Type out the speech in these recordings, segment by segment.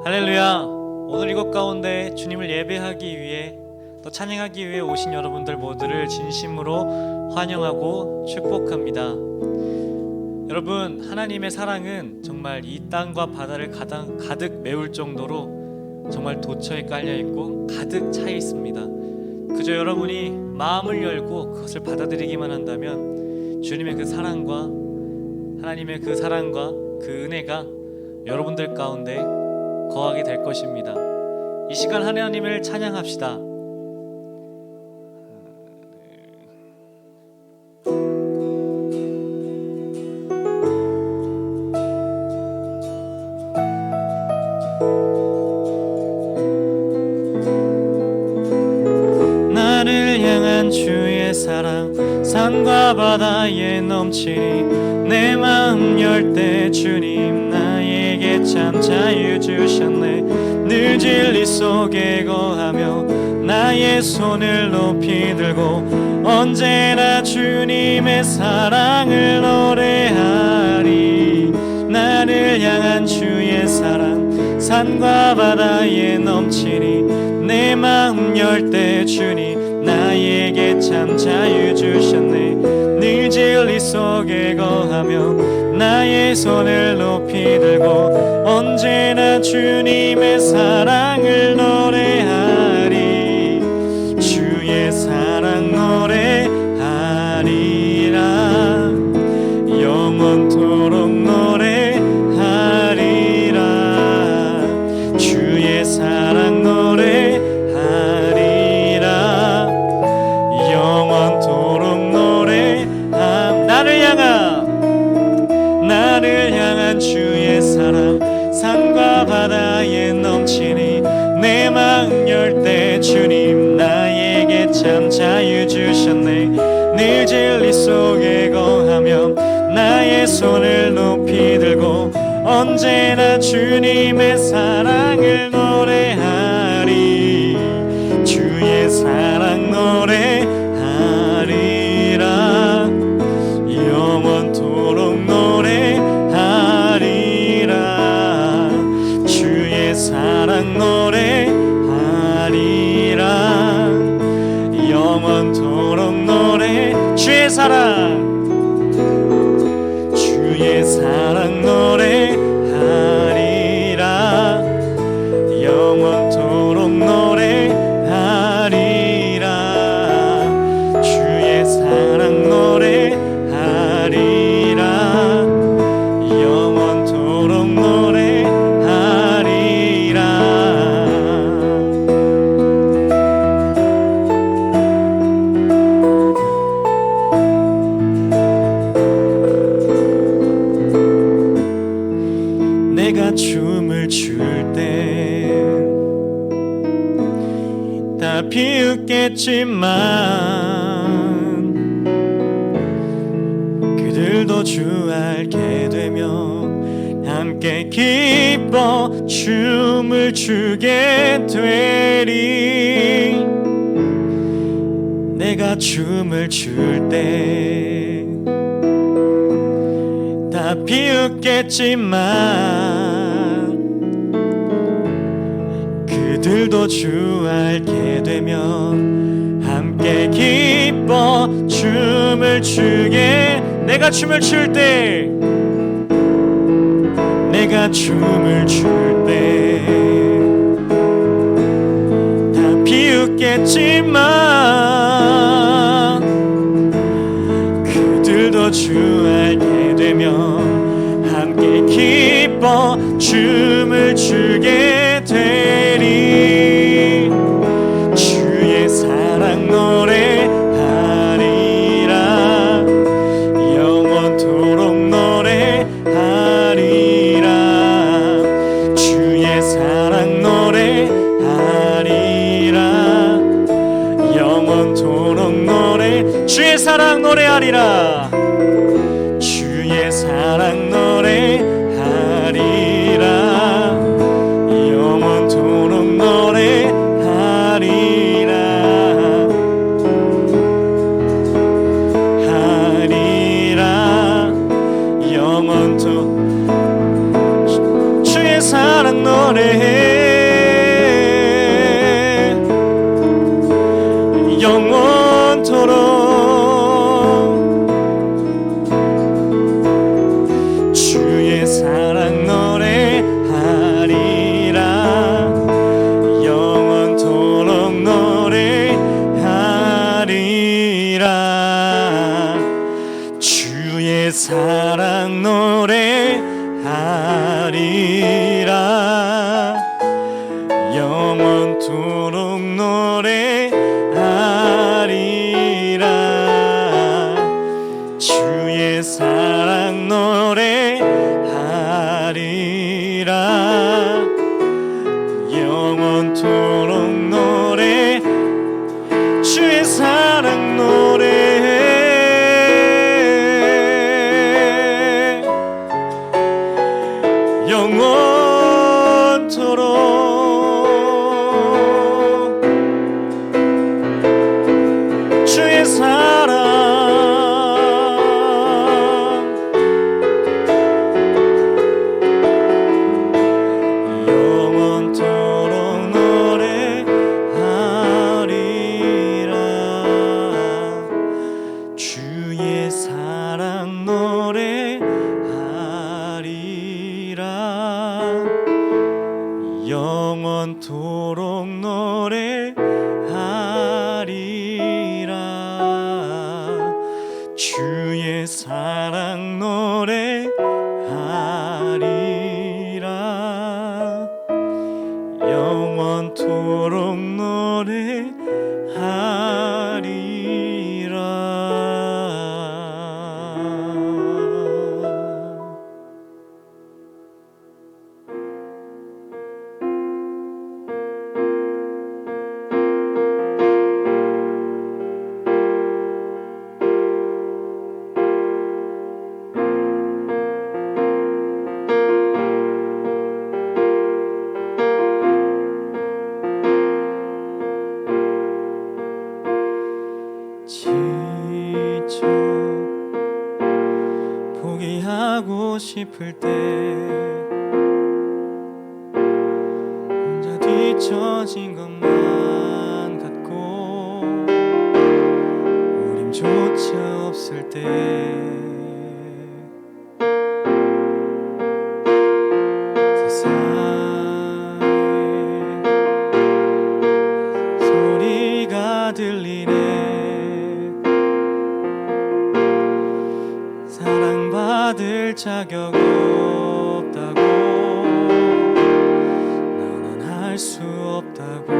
할렐루야. 오늘 이곳 가운데 주님을 예배하기 위해 또 찬양하기 위해 오신 여러분들 모두를 진심으로 환영하고 축복합니다. 여러분, 하나님의 사랑은 정말 이 땅과 바다를 가득 메울 정도로 정말 도처에 깔려있고 가득 차 있습니다. 그저 여러분이 마음을 열고 그것을 받아들이기만 한다면 주님의 그 사랑과 하나님의 그 사랑과 그 은혜가 여러분들 가운데 거하게 될 것입니다. 이 시간 하나님을 찬양합시다. 나를 향한 주의 사랑 산과 바다에 넘치니 내 마음 열 때 주님 나에게 참 자유 주셨네. 늘 진리 속에 거하며 나의 손을 높이 들고 언제나 주님의 사랑을 노래하리. 나를 향한 주의 사랑 산과 바다에 넘치니 내 마음 열 때 주님 나에게 참 자유 주셨네. 늘 진리 속에 거하며 나의 손을 높이 들고 언제나 주님의 사랑을 노래하리. 주의 사랑 노래하리라. 영원토록 노래하리라. 주의 사랑 노래하리라. 영원토록 나를 향한 주의 사랑 산과 바다에 넘치니 내 마음 열 때 주님 나에게 참 자유 주셨네. 늘 진리 속에 거하며 나의 손을 높이 들고 언제나 주님의 사랑을 노래하리. 주의 사랑 노래하리라. 영원토록 노래하리라. 주의 사랑 노래하리라. 영원토록 노래. 주의 사랑 노래하리라. 영원토록 노래하리라. 주의 사랑 노래하리라. 영원토록 노래하리라. 내가 춤을 출 때 다 비웃겠지만 그들도 주 알게 되며 함께 기뻐 춤을 추게 되리. 내가 춤을 출 때 다 비웃겠지만 그들도 주 알게 되면 함께 기뻐 춤을 추게. 내가 춤을 출 때 다 비웃겠지만 그들도 주 알게 되면 함께 기뻐 춤을 추게 되리. 주의 사랑 노래하리라. 영원토록 노래하리라. 주의 사랑 노래하리라. 주의 사랑 노래하리라. 주의 사랑 노래하리라. 영원토록 노래하리라. 하리라. 영원토록 주의 사랑 노래해. 영원토록 주의 사랑 노래하리라. 영원토록 노래하리라. 주의 사랑 노래하리라. 영원토록 노래하리라. 주의 사랑 노래하리라. 영원토록 노래. 주의 사랑 노래해. 영원토록 주의 사랑. 영원토록 노래하리라. 주의 사랑 노래하리라. 영원토록 노래하리라. 주의 사랑 노래하리라. 영원토록 노래하리라. 지쳐 포기하고 싶을 때 혼자 뒤처진 것만 같고 우림조차 없을 때 세상에 소리가 들리네. 사랑받을 자격 없다고, 너는 할 수 없다고.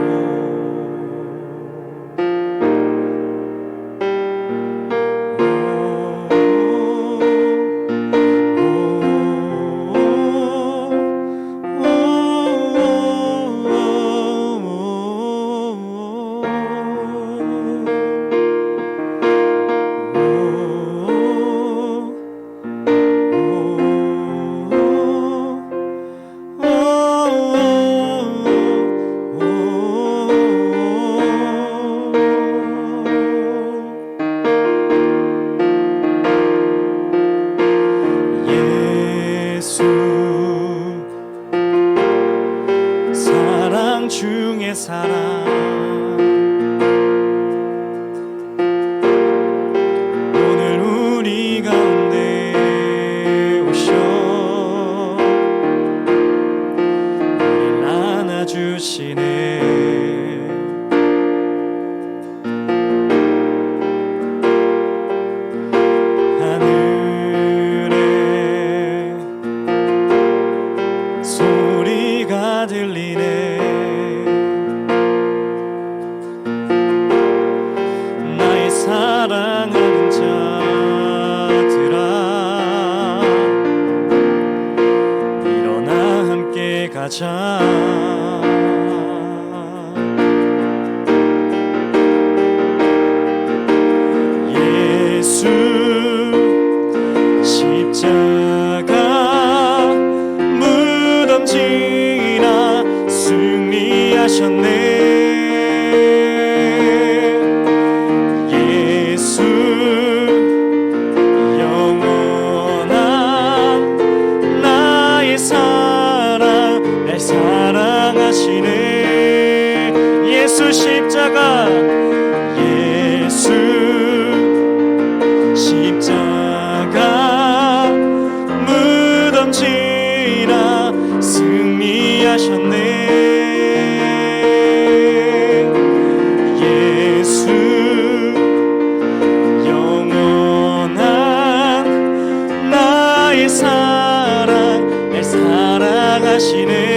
사랑 중에 사랑, 오늘 우리 가운데 오셔 우리를 안아주시네. 하늘에 소리가 들리네. 나의 사랑하는 자들아, 일어나 함께 가자. 예수 영원한 나의 사랑 날 사랑하시네. 예수 십자가 예수 십자가 무덤 지나 승리하셨네. 예수 영원한 나의 사랑 날 사랑하시네.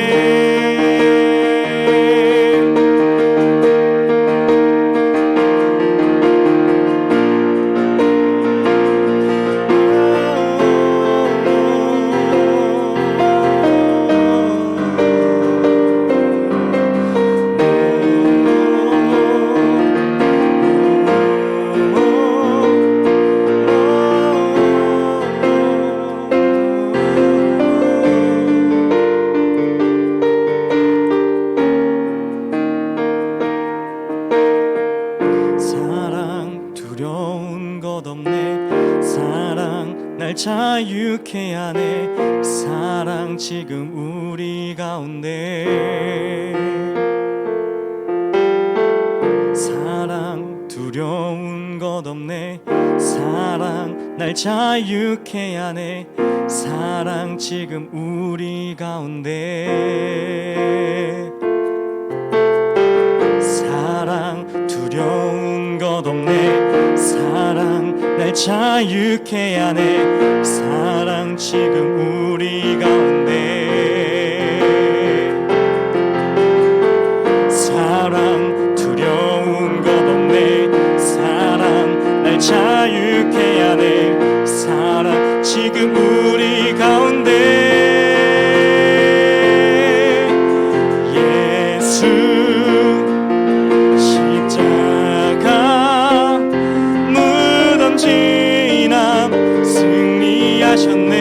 자유케 하네. 사랑 지금 우리 가운데. 사랑 두려운 것 없네. 사랑 날 자유케 하네. 사랑 지금 우리 가운데. 사랑 두려운 것 없네. 사랑 날 자유케 하네. 사랑 지금 우리 가운데. 사랑 두려운 것 없네. 사랑 날 자유케 하네. 사랑 지금 우리 가운데. 예수 십자가 무덤 지나 승리하셨네.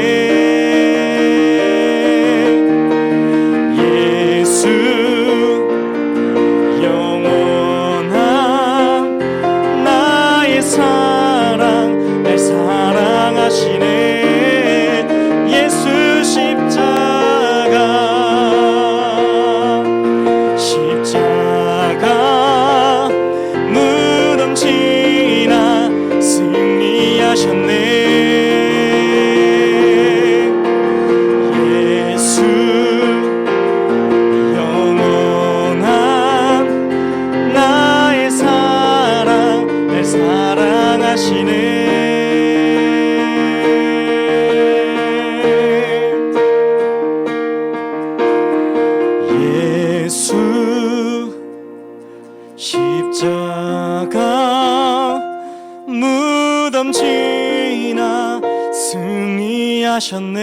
예수 영원한 나의 사랑 날 사랑하시네. 예수 십자가 무덤 지나 승리하셨네. 예수 영원한 나의 사랑 날 사랑하시네. 예수 십자가 무덤 지나 승리하셨네.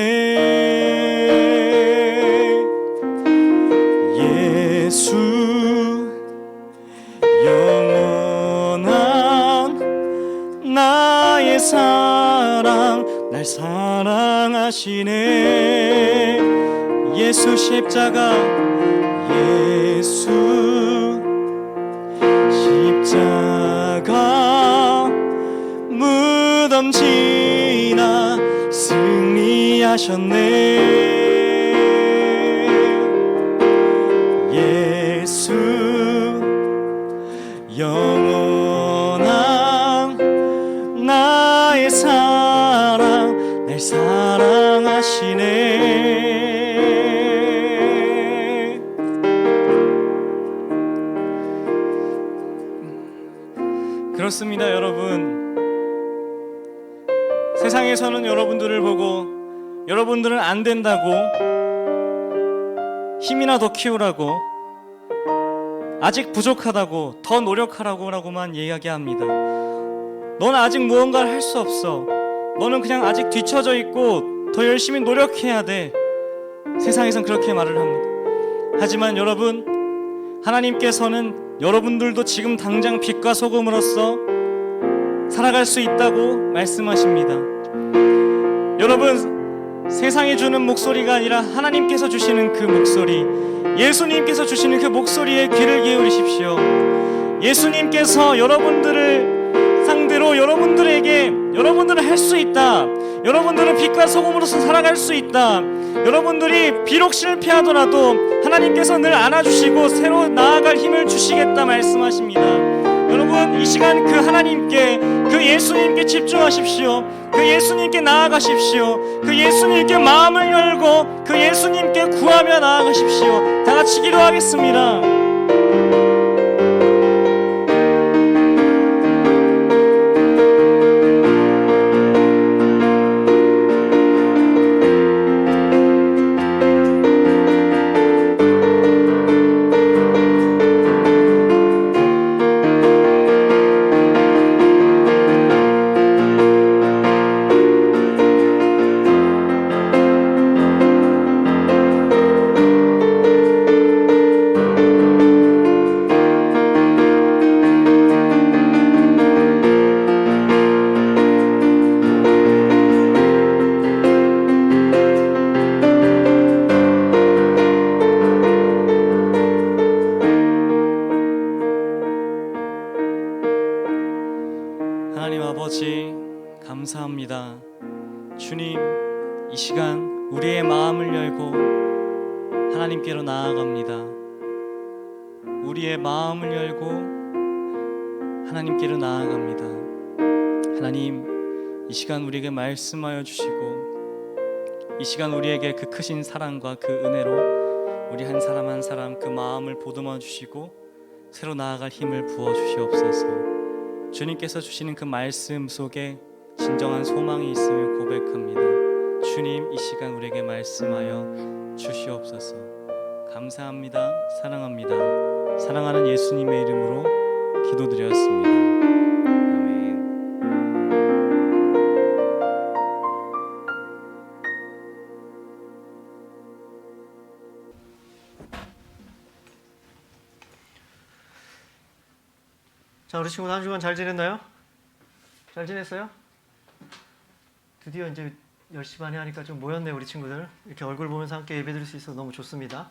예수 영원한 나의 사랑 날 사랑하시네. 예수 십자가 예수 십자가 무덤 지나 승리하셨네. 예수 영원한 나의 사랑 날 사랑하시네. 그렇습니다, 여러분. 세상에서는 여러분들을 보고 여러분들은 안 된다고, 힘이나 더 키우라고, 아직 부족하다고, 더 노력하라고만 이야기합니다. 너는 아직 무언가를 할 수 없어. 너는 그냥 아직 뒤처져 있고 더 열심히 노력해야 돼. 세상에선 그렇게 말을 합니다. 하지만 여러분, 하나님께서는 여러분들도 지금 당장 빛과 소금으로서 살아갈 수 있다고 말씀하십니다. 여러분, 세상이 주는 목소리가 아니라 하나님께서 주시는 그 목소리, 예수님께서 주시는 그 목소리에 귀를 기울이십시오. 예수님께서 여러분들을 상대로 여러분들은 할 수 있다, 여러분들은 빛과 소금으로서 살아갈 수 있다, 여러분들이 비록 실패하더라도 하나님께서 늘 안아주시고 새로 나아갈 힘을 주시겠다 말씀하십니다. 여러분, 이 시간 그 하나님께, 그 예수님께 집중하십시오. 그 예수님께 나아가십시오. 그 예수님께 마음을 열고 그 예수님께 구하며 나아가십시오. 다 같이 기도하겠습니다. 감사합니다. 주님, 이 시간 우리의 마음을 열고 하나님께로 나아갑니다. 우리의 마음을 열고 하나님께로 나아갑니다. 하나님, 이 시간 우리에게 말씀하여 주시고 이 시간 우리에게 그 크신 사랑과 그 은혜로 우리 한 사람 한 사람 그 마음을 보듬어 주시고 새로 나아갈 힘을 부어 주시옵소서. 주님께서 주시는 그 말씀 속에 진정한 소망이 있음을 고백합니다. 주님, 이 시간 우리에게 말씀하여 주시옵소서. 감사합니다. 사랑합니다. 사랑하는 예수님의 이름으로 기도드렸습니다. 아멘. 자, 우리 친구들 한 주간 잘 지냈나요? 잘 지냈어요? 드디어 이제 10시 반에 하니까 좀 모였네요, 우리 친구들. 이렇게 얼굴 보면서 함께 예배드릴 수 있어서 너무 좋습니다.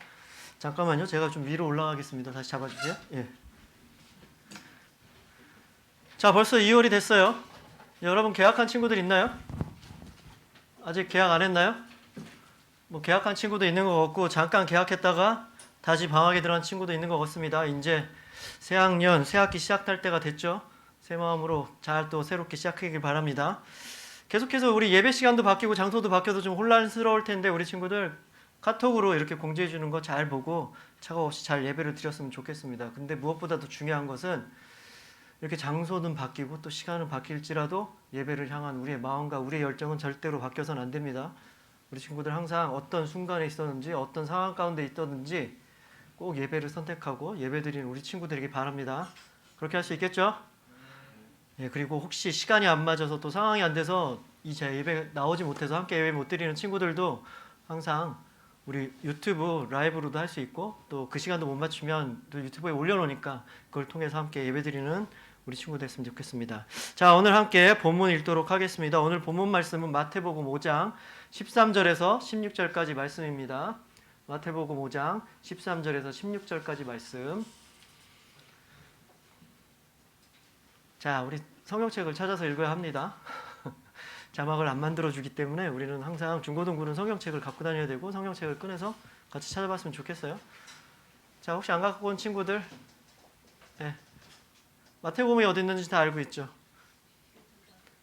잠깐만요, 제가 좀 위로 올라가겠습니다. 다시 잡아주세요. 예. 자, 벌써 2월이 됐어요. 여러분 계약한 친구들 있나요? 아직 계약 안 했나요? 뭐 계약한 친구도 있는 것 같고 잠깐 계약했다가 다시 방학에 들어간 친구도 있는 것 같습니다. 이제 새 학년, 새 학기 시작할 때가 됐죠. 새 마음으로 잘 또 새롭게 시작하길 바랍니다. 계속해서 우리 예배 시간도 바뀌고 장소도 바뀌어도 좀 혼란스러울 텐데 우리 친구들 카톡으로 이렇게 공지해 주는 거 잘 보고 착오 없이 잘 예배를 드렸으면 좋겠습니다. 근데 무엇보다도 중요한 것은 이렇게 장소는 바뀌고 또 시간은 바뀔지라도 예배를 향한 우리의 마음과 우리의 열정은 절대로 바뀌어서는 안 됩니다. 우리 친구들 항상 어떤 순간에 있었는지 어떤 상황 가운데 있었는지 꼭 예배를 선택하고 예배드리는 우리 친구들에게 바랍니다. 그렇게 할 수 있겠죠? 예, 그리고 혹시 시간이 안 맞아서 또 상황이 안 돼서 이 제 예배 나오지 못해서 함께 예배 못 드리는 친구들도 항상 우리 유튜브 라이브로도 할 수 있고 또 그 시간도 못 맞추면 또 유튜브에 올려놓으니까 그걸 통해서 함께 예배 드리는 우리 친구 됐으면 좋겠습니다. 자, 오늘 함께 본문 읽도록 하겠습니다. 오늘 본문 말씀은 마태복음 5장 13절에서 16절까지 말씀입니다. 마태복음 5장 13절에서 16절까지 말씀. 자, 우리 성경책을 찾아서 읽어야 합니다. 자막을 안 만들어주기 때문에 우리는 항상 중고등부는 성경책을 갖고 다녀야 되고 성경책을 꺼내서 같이 찾아봤으면 좋겠어요. 자, 혹시 안 갖고 온 친구들, 네. 마태복음이 어디 있는지 다 알고 있죠?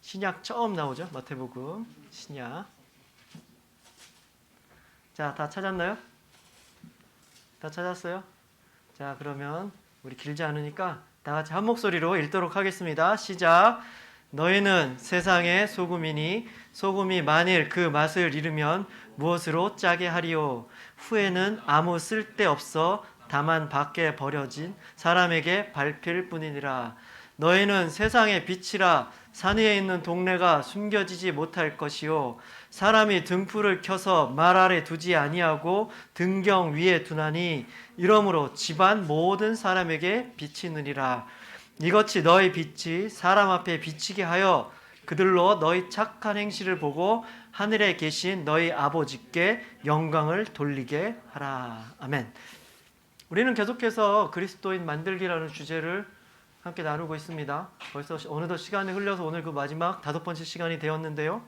신약 처음 나오죠? 마태복음, 신약. 자, 다 찾았나요? 다 찾았어요? 자, 그러면 우리 길지 않으니까 다 같이 한 목소리로 읽도록 하겠습니다. 시작. 너희는 세상의 소금이니 소금이 만일 그 맛을 잃으면 무엇으로 짜게 하리요? 후에는 아무 쓸데없어 다만 밖에 버려진 사람에게 밟힐 뿐이니라. 너희는 세상의 빛이라. 산 위에 있는 동네가 숨겨지지 못할 것이요 사람이 등불을 켜서 말 아래 두지 아니하고 등경 위에 두나니 이러므로 집안 모든 사람에게 비치느니라. 이같이 너희 빛이 사람 앞에 비치게 하여 그들로 너희 착한 행실을 보고 하늘에 계신 너희 아버지께 영광을 돌리게 하라. 아멘. 우리는 계속해서 그리스도인 만들기라는 주제를 함께 나누고 있습니다. 벌써 어느덧 시간이 흘러서 오늘 그 마지막 5번째 시간이 되었는데요.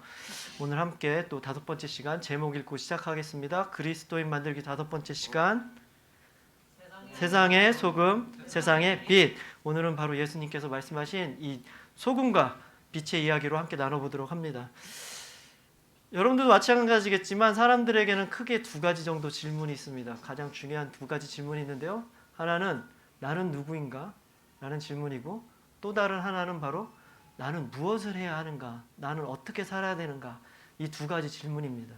오늘 함께 또 5번째 시간 제목 읽고 시작하겠습니다. 그리스도인 만들기 5번째 시간, 세상의 소금, 세상의 빛. 오늘은 바로 예수님께서 말씀하신 이 소금과 빛의 이야기로 함께 나눠보도록 합니다. 여러분들도 마찬가지겠지만 사람들에게는 크게 2가지 정도 질문이 있습니다. 가장 중요한 2가지 질문이 있는데요. 하나는 나는 누구인가? 라는 질문이고, 또 다른 하나는 바로 나는 무엇을 해야 하는가? 나는 어떻게 살아야 되는가? 이 2가지 질문입니다.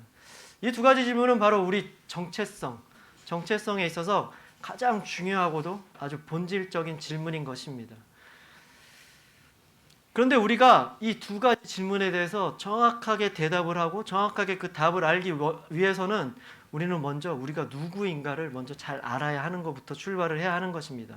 이 2가지 질문은 바로 우리 정체성에 있어서 가장 중요하고도 아주 본질적인 질문인 것입니다. 그런데 우리가 이 2가지 질문에 대해서 정확하게 대답을 하고 정확하게 그 답을 알기 위해서는 우리는 먼저 우리가 누구인가를 먼저 잘 알아야 하는 것부터 출발을 해야 하는 것입니다.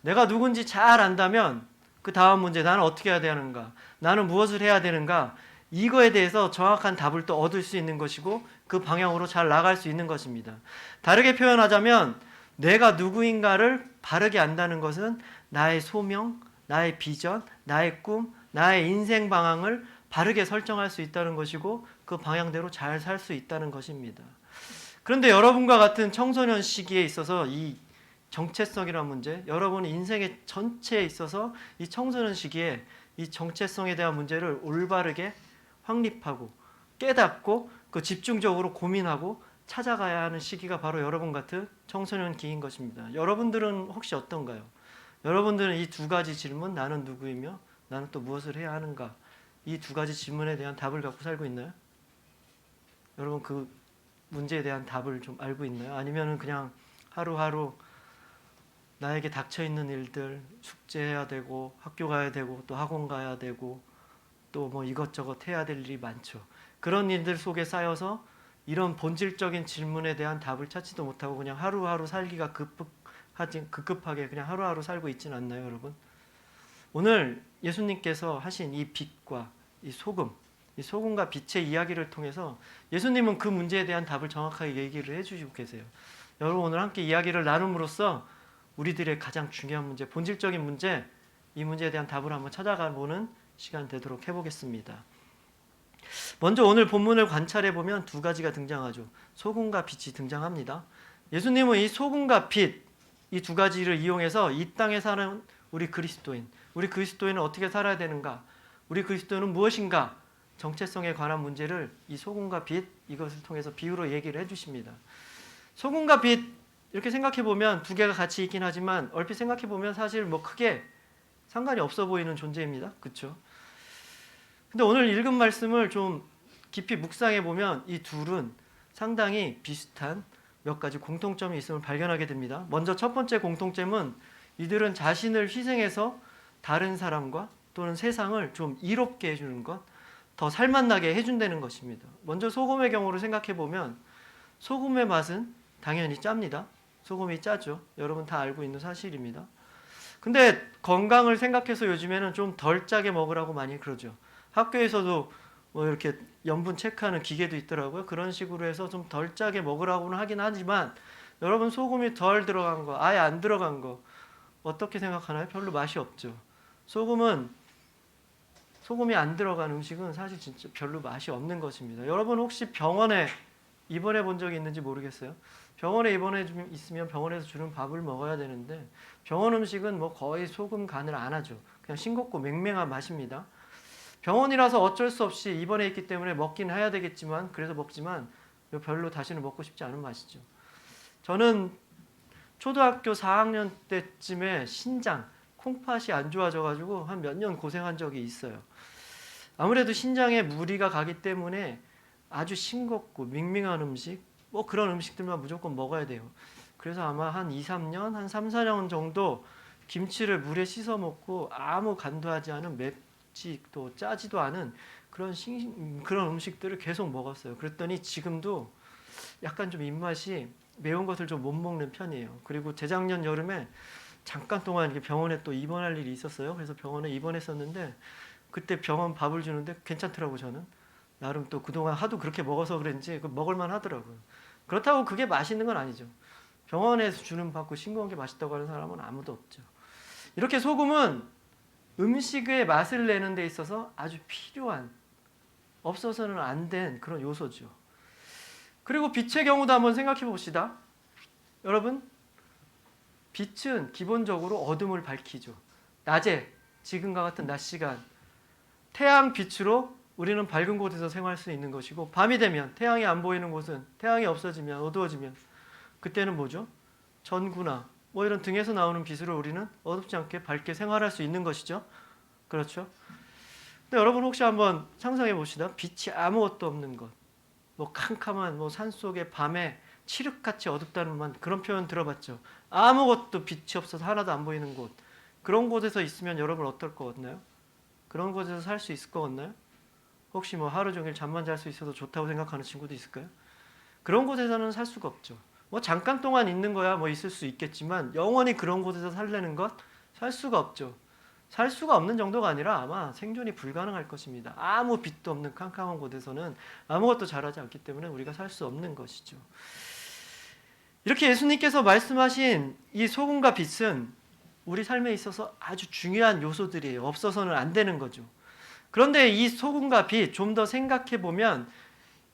내가 누군지 잘 안다면 그 다음 문제, 나는 어떻게 해야 되는가? 나는 무엇을 해야 되는가? 이거에 대해서 정확한 답을 또 얻을 수 있는 것이고 그 방향으로 잘 나갈 수 있는 것입니다. 다르게 표현하자면 내가 누구인가를 바르게 안다는 것은 나의 소명, 나의 비전, 나의 꿈, 나의 인생 방향을 바르게 설정할 수 있다는 것이고 그 방향대로 잘 살 수 있다는 것입니다. 그런데 여러분과 같은 청소년 시기에 있어서 이 정체성이라는 문제, 여러분의 인생의 전체에 있어서 이 청소년 시기에 이 정체성에 대한 문제를 올바르게 확립하고 깨닫고 그 집중적으로 고민하고 찾아가야 하는 시기가 바로 여러분 같은 청소년기인 것입니다. 여러분들은 혹시 어떤가요? 여러분들은 이 2가지 질문, 나는 누구이며 나는 또 무엇을 해야 하는가, 이 2가지 질문에 대한 답을 갖고 살고 있나요? 여러분 그 문제에 대한 답을 좀 알고 있나요? 아니면 그냥 하루하루 나에게 닥쳐있는 일들, 숙제해야 되고 학교 가야 되고 또 학원 가야 되고 또 뭐 이것저것 해야 될 일이 많죠. 그런 일들 속에 쌓여서 이런 본질적인 질문에 대한 답을 찾지도 못하고 그냥 하루하루 살기가 급급하게 그냥 하루하루 살고 있지는 않나요, 여러분? 오늘 예수님께서 하신 이 빛과 이 소금과 빛의 이야기를 통해서 예수님은 그 문제에 대한 답을 정확하게 얘기를 해주시고 계세요. 여러분 오늘 함께 이야기를 나눔으로써 우리들의 가장 중요한 문제, 본질적인 문제, 이 문제에 대한 답을 한번 찾아가보는 시간 되도록 해보겠습니다. 먼저 오늘 본문을 관찰해 보면 2가지가 등장하죠. 소금과 빛이 등장합니다. 예수님은 이 소금과 빛, 이 2가지를 이용해서 이 땅에 사는 우리 그리스도인은 어떻게 살아야 되는가? 우리 그리스도인은 무엇인가? 정체성에 관한 문제를 이 소금과 빛, 이것을 통해서 비유로 얘기를 해주십니다. 소금과 빛, 이렇게 생각해 보면 2개가 같이 있긴 하지만 얼핏 생각해 보면 사실 뭐 크게 상관이 없어 보이는 존재입니다. 그렇죠? 근데 오늘 읽은 말씀을 좀 깊이 묵상해 보면 이 둘은 상당히 비슷한 몇 가지 공통점이 있음을 발견하게 됩니다. 먼저 첫 번째 공통점은 이들은 자신을 희생해서 다른 사람과 또는 세상을 좀 이롭게 해주는 것, 더 살맛나게 해준다는 것입니다. 먼저 소금의 경우를 생각해 보면 소금의 맛은 당연히 짭니다. 소금이 짜죠. 여러분 다 알고 있는 사실입니다. 근데 건강을 생각해서 요즘에는 좀 덜 짜게 먹으라고 많이 그러죠. 학교에서도 뭐 이렇게 염분 체크하는 기계도 있더라고요. 그런 식으로 해서 좀 덜 짜게 먹으라고는 하긴 하지만 여러분 소금이 덜 들어간 거, 아예 안 들어간 거 어떻게 생각하나요? 별로 맛이 없죠. 소금이 안 들어간 음식은 사실 진짜 별로 맛이 없는 것입니다. 여러분 혹시 병원에 입원해 본 적이 있는지 모르겠어요. 병원에 입원해 있으면 병원에서 주는 밥을 먹어야 되는데 병원 음식은 뭐 거의 소금 간을 안 하죠. 그냥 싱겁고 맹맹한 맛입니다. 병원이라서 어쩔 수 없이 입원해 있기 때문에 먹긴 해야 되겠지만 그래서 먹지만 별로 다시는 먹고 싶지 않은 맛이죠. 저는 초등학교 4학년 때쯤에 신장, 콩팥이 안 좋아져가지고 한 몇 년 고생한 적이 있어요. 아무래도 신장에 무리가 가기 때문에 아주 싱겁고 밍밍한 음식, 뭐 그런 음식들만 무조건 먹어야 돼요. 그래서 아마 한 2, 3년, 한 3, 4년 정도 김치를 물에 씻어 먹고 아무 간도 하지 않은 맵지도 짜지도 않은 그런 음식들을 계속 먹었어요. 그랬더니 지금도 약간 좀 입맛이 매운 것을 좀 못 먹는 편이에요. 그리고 재작년 여름에 잠깐 동안 이렇게 병원에 또 입원할 일이 있었어요. 그래서 병원에 입원했었는데 그때 병원 밥을 주는데 괜찮더라고. 저는 나름 또 그동안 하도 그렇게 먹어서 그런지 먹을만 하더라고요. 그렇다고 그게 맛있는 건 아니죠. 병원에서 주는 받고 싱거운 게 맛있다고 하는 사람은 아무도 없죠. 이렇게 소금은 음식의 맛을 내는 데 있어서 아주 필요한, 없어서는 안 된 그런 요소죠. 그리고 빛의 경우도 한번 생각해 봅시다. 여러분, 빛은 기본적으로 어둠을 밝히죠. 낮에, 지금과 같은 낮 시간, 태양 빛으로 우리는 밝은 곳에서 생활할 수 있는 것이고, 밤이 되면 태양이 안 보이는 곳은, 태양이 없어지면, 어두워지면 그때는 뭐죠? 전구나 뭐 이런 등에서 나오는 빛으로 우리는 어둡지 않게 밝게 생활할 수 있는 것이죠. 그렇죠? 근데 여러분 혹시 한번 상상해 봅시다. 빛이 아무것도 없는 것, 뭐 캄캄한 뭐 산속의 밤에 칠흑같이 어둡다는 그런 표현 들어봤죠. 아무것도 빛이 없어서 하나도 안 보이는 곳, 그런 곳에서 있으면 여러분 어떨 것 같나요? 그런 곳에서 살 수 있을 것 같나요? 혹시 뭐 하루 종일 잠만 잘 수 있어도 좋다고 생각하는 친구도 있을까요? 그런 곳에서는 살 수가 없죠. 뭐 잠깐 동안 있는 거야 뭐 있을 수 있겠지만 영원히 그런 곳에서 살려는 것 살 수가 없죠. 살 수가 없는 정도가 아니라 아마 생존이 불가능할 것입니다. 아무 빛도 없는 캄캄한 곳에서는 아무것도 자라지 않기 때문에 우리가 살 수 없는 것이죠. 이렇게 예수님께서 말씀하신 이 소금과 빛은 우리 삶에 있어서 아주 중요한 요소들이에요. 없어서는 안 되는 거죠. 그런데 이 소금과 빛 좀 더 생각해 보면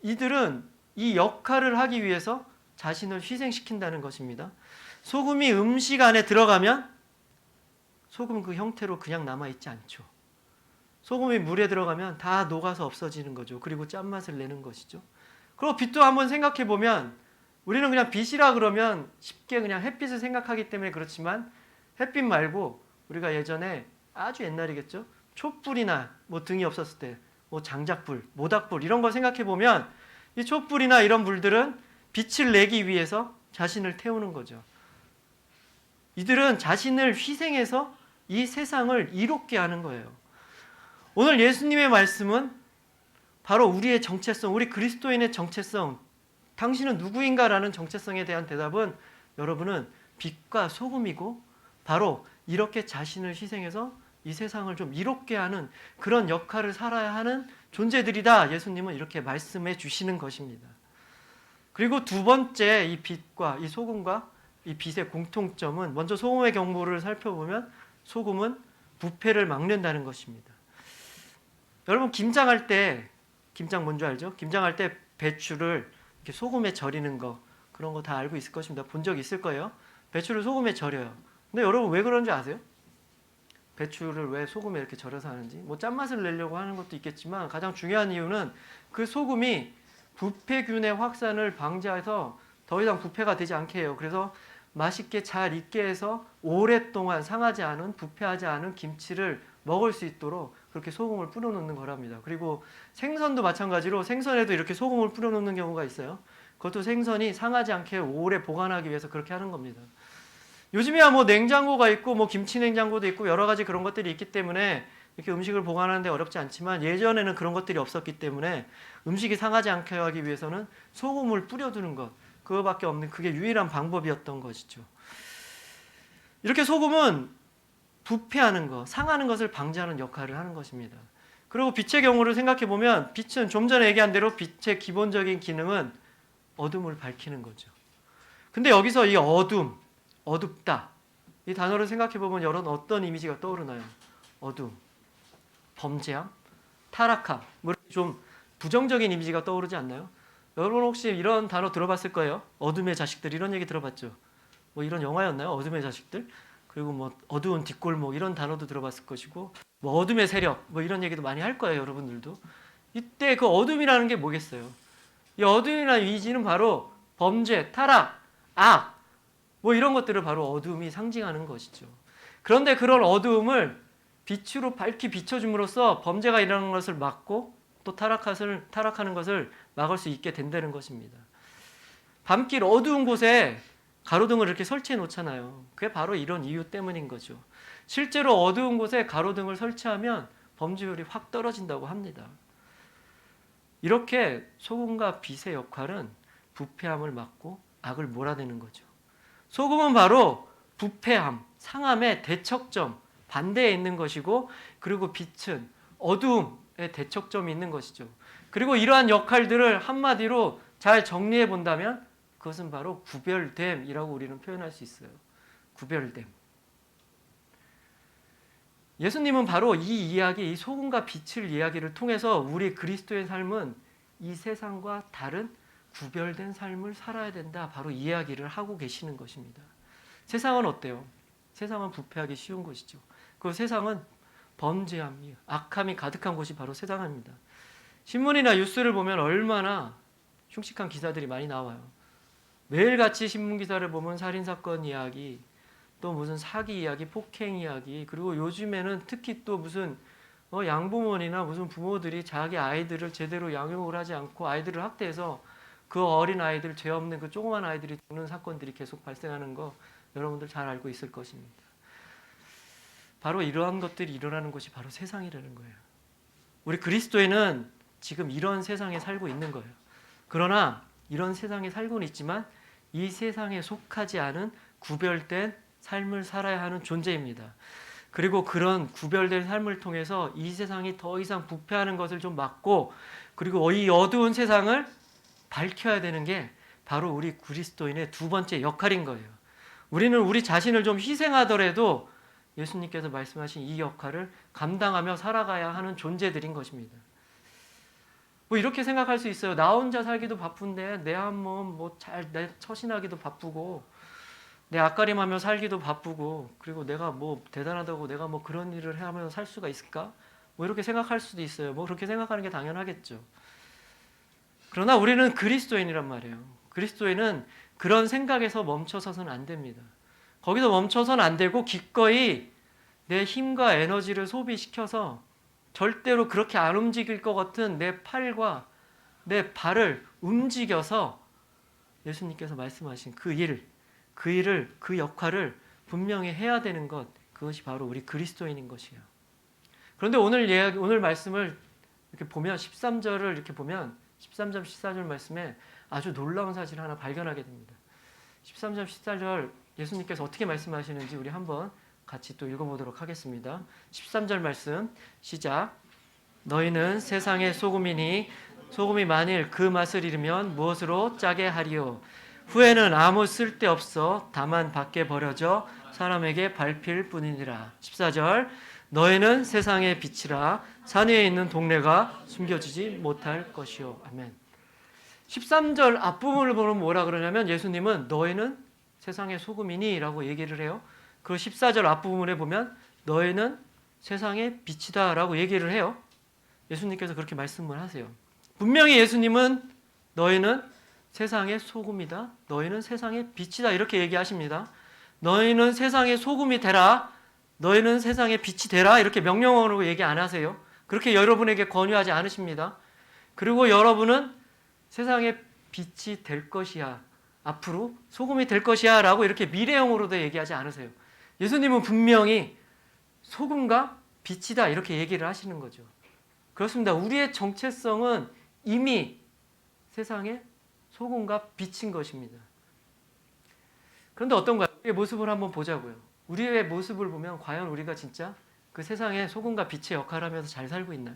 이들은 이 역할을 하기 위해서 자신을 희생시킨다는 것입니다. 소금이 음식 안에 들어가면 소금은 그 형태로 그냥 남아있지 않죠. 소금이 물에 들어가면 다 녹아서 없어지는 거죠. 그리고 짠맛을 내는 것이죠. 그리고 빛도 한번 생각해 보면 우리는 그냥 빛이라 그러면 쉽게 그냥 햇빛을 생각하기 때문에 그렇지만 햇빛 말고 우리가 예전에 아주 옛날이겠죠. 촛불이나 뭐 등이 없었을 때 뭐 장작불, 모닥불 이런 걸 생각해 보면 이 촛불이나 이런 불들은 빛을 내기 위해서 자신을 태우는 거죠. 이들은 자신을 희생해서 이 세상을 이롭게 하는 거예요. 오늘 예수님의 말씀은 바로 우리의 정체성, 우리 그리스도인의 정체성, 당신은 누구인가라는 정체성에 대한 대답은 여러분은 빛과 소금이고 바로 이렇게 자신을 희생해서 이 세상을 좀 이롭게 하는 그런 역할을 살아야 하는 존재들이다. 예수님은 이렇게 말씀해 주시는 것입니다. 그리고 두 번째 이 빛과 이 소금과 이 빛의 공통점은 먼저 소금의 경우를 살펴보면 소금은 부패를 막는다는 것입니다. 여러분 김장할 때 김장 뭔지 알죠? 김장할 때 배추를 이렇게 소금에 절이는 거 그런 거 다 알고 있을 것입니다. 본 적 있을 거예요. 배추를 소금에 절여요. 근데 여러분 왜 그런지 아세요? 배추를 왜 소금에 이렇게 절여서 하는지 뭐 짠맛을 내려고 하는 것도 있겠지만 가장 중요한 이유는 그 소금이 부패균의 확산을 방지해서 더 이상 부패가 되지 않게 해요. 그래서 맛있게 잘 익게 해서 오랫동안 상하지 않은 부패하지 않은 김치를 먹을 수 있도록 그렇게 소금을 뿌려놓는 거랍니다. 그리고 생선도 마찬가지로 생선에도 이렇게 소금을 뿌려놓는 경우가 있어요. 그것도 생선이 상하지 않게 오래 보관하기 위해서 그렇게 하는 겁니다. 요즘에야 뭐 냉장고가 있고 뭐 김치 냉장고도 있고 여러 가지 그런 것들이 있기 때문에 이렇게 음식을 보관하는데 어렵지 않지만 예전에는 그런 것들이 없었기 때문에 음식이 상하지 않게 하기 위해서는 소금을 뿌려두는 것 그거밖에 없는 그게 유일한 방법이었던 것이죠. 이렇게 소금은 부패하는 것, 상하는 것을 방지하는 역할을 하는 것입니다. 그리고 빛의 경우를 생각해 보면 빛은 좀 전에 얘기한 대로 빛의 기본적인 기능은 어둠을 밝히는 거죠. 근데 여기서 이 어둠, 어둡다 이 단어를 생각해 보면 여러분 어떤 이미지가 떠오르나요? 어둠, 범죄함, 타락함 뭐 좀 부정적인 이미지가 떠오르지 않나요? 여러분 혹시 이런 단어 들어봤을 거예요. 어둠의 자식들 이런 얘기 들어봤죠. 뭐 이런 영화였나요? 어둠의 자식들. 그리고 뭐 어두운 뒷골목 이런 단어도 들어봤을 것이고 뭐 어둠의 세력 뭐 이런 얘기도 많이 할 거예요. 여러분들도. 이때 그 어둠이라는 게 뭐겠어요? 이 어둠이라는 이미지는 바로 범죄, 타락, 악 뭐 이런 것들을 바로 어둠이 상징하는 것이죠. 그런데 그런 어두움을 빛으로 밝히 비춰줌으로써 범죄가 일어나는 것을 막고 또 타락하는 것을 막을 수 있게 된다는 것입니다. 밤길 어두운 곳에 가로등을 이렇게 설치해 놓잖아요. 그게 바로 이런 이유 때문인 거죠. 실제로 어두운 곳에 가로등을 설치하면 범죄율이 확 떨어진다고 합니다. 이렇게 소금과 빛의 역할은 부패함을 막고 악을 몰아내는 거죠. 소금은 바로 부패함, 상함의 대척점, 반대에 있는 것이고 그리고 빛은 어두움의 대척점이 있는 것이죠. 그리고 이러한 역할들을 한마디로 잘 정리해 본다면 그것은 바로 구별됨이라고 우리는 표현할 수 있어요. 구별됨. 예수님은 바로 이 이야기, 이 소금과 빛을 이야기를 통해서 우리 그리스도의 삶은 이 세상과 다른 구별된 삶을 살아야 된다. 바로 이 이야기를 하고 계시는 것입니다. 세상은 어때요? 세상은 부패하기 쉬운 곳이죠. 그 세상은 범죄함이, 악함이 가득한 곳이 바로 세상입니다. 신문이나 뉴스를 보면 얼마나 흉측한 기사들이 많이 나와요. 매일같이 신문 기사를 보면 살인사건 이야기, 또 무슨 사기 이야기, 폭행 이야기, 그리고 요즘에는 특히 또 무슨 양부모나 무슨 부모들이 자기 아이들을 제대로 양육을 하지 않고 아이들을 학대해서 그 어린 아이들, 죄 없는 그 조그만 아이들이 죽는 사건들이 계속 발생하는 거 여러분들 잘 알고 있을 것입니다. 바로 이러한 것들이 일어나는 곳이 바로 세상이라는 거예요. 우리 그리스도인은 지금 이런 세상에 살고 있는 거예요. 그러나 이런 세상에 살고는 있지만 이 세상에 속하지 않은 구별된 삶을 살아야 하는 존재입니다. 그리고 그런 구별된 삶을 통해서 이 세상이 더 이상 부패하는 것을 좀 막고, 그리고 이 어두운 세상을 밝혀야 되는 게 바로 우리 그리스도인의 두 번째 역할인 거예요. 우리는 우리 자신을 좀 희생하더라도 예수님께서 말씀하신 이 역할을 감당하며 살아가야 하는 존재들인 것입니다. 뭐 이렇게 생각할 수 있어요. 나 혼자 살기도 바쁜데 내 한 몸 내 처신하기도 바쁘고 내 앞가림하며 살기도 바쁘고, 그리고 내가 뭐 대단하다고 내가 뭐 그런 일을 하면서 살 수가 있을까? 뭐 이렇게 생각할 수도 있어요. 뭐 그렇게 생각하는 게 당연하겠죠. 그러나 우리는 그리스도인이란 말이에요. 그리스도인은 그런 생각에서 멈춰서는 안 됩니다. 거기서 멈춰서는 안 되고 기꺼이 내 힘과 에너지를 소비시켜서 절대로 그렇게 안 움직일 것 같은 내 팔과 내 발을 움직여서 예수님께서 말씀하신 그 일을, 그 역할을 분명히 해야 되는 것, 그것이 바로 우리 그리스도인인 것이에요. 그런데 오늘 말씀을 이렇게 보면 13절을 이렇게 보면 13절 14절 말씀에 아주 놀라운 사실을 하나 발견하게 됩니다. 13절 14절 예수님께서 어떻게 말씀하시는지 우리 한번 같이 또 읽어보도록 하겠습니다. 13절 말씀 시작. 너희는 세상의 소금이니 소금이 만일 그 맛을 잃으면 무엇으로 짜게 하리요. 후에는 아무 쓸데없어 다만 밖에 버려져 사람에게 밟힐 뿐이니라. 14절 너희는 세상의 빛이라 산 위에 있는 동네가 숨겨지지 못할 것이요. 아멘. 13절 앞부분을 보면 뭐라 그러냐면 예수님은 너희는 세상의 소금이니 라고 얘기를 해요. 그리고 14절 앞부분에 보면 너희는 세상의 빛이다 라고 얘기를 해요. 예수님께서 그렇게 말씀을 하세요. 분명히 예수님은 너희는 세상의 소금이다, 너희는 세상의 빛이다 이렇게 얘기하십니다. 너희는 세상의 소금이 되라, 너희는 세상의 빛이 되라 이렇게 명령어로 얘기 안 하세요. 그렇게 여러분에게 권유하지 않으십니다. 그리고 여러분은 세상의 빛이 될 것이야, 앞으로 소금이 될 것이야 라고 이렇게 미래형으로도 얘기하지 않으세요. 예수님은 분명히 소금과 빛이다 이렇게 얘기를 하시는 거죠. 그렇습니다. 우리의 정체성은 이미 세상의 소금과 빛인 것입니다. 그런데 어떤가요? 우리의 모습을 한번 보자고요. 우리의 모습을 보면 과연 우리가 진짜 그 세상의 소금과 빛의 역할을 하면서 잘 살고 있나요?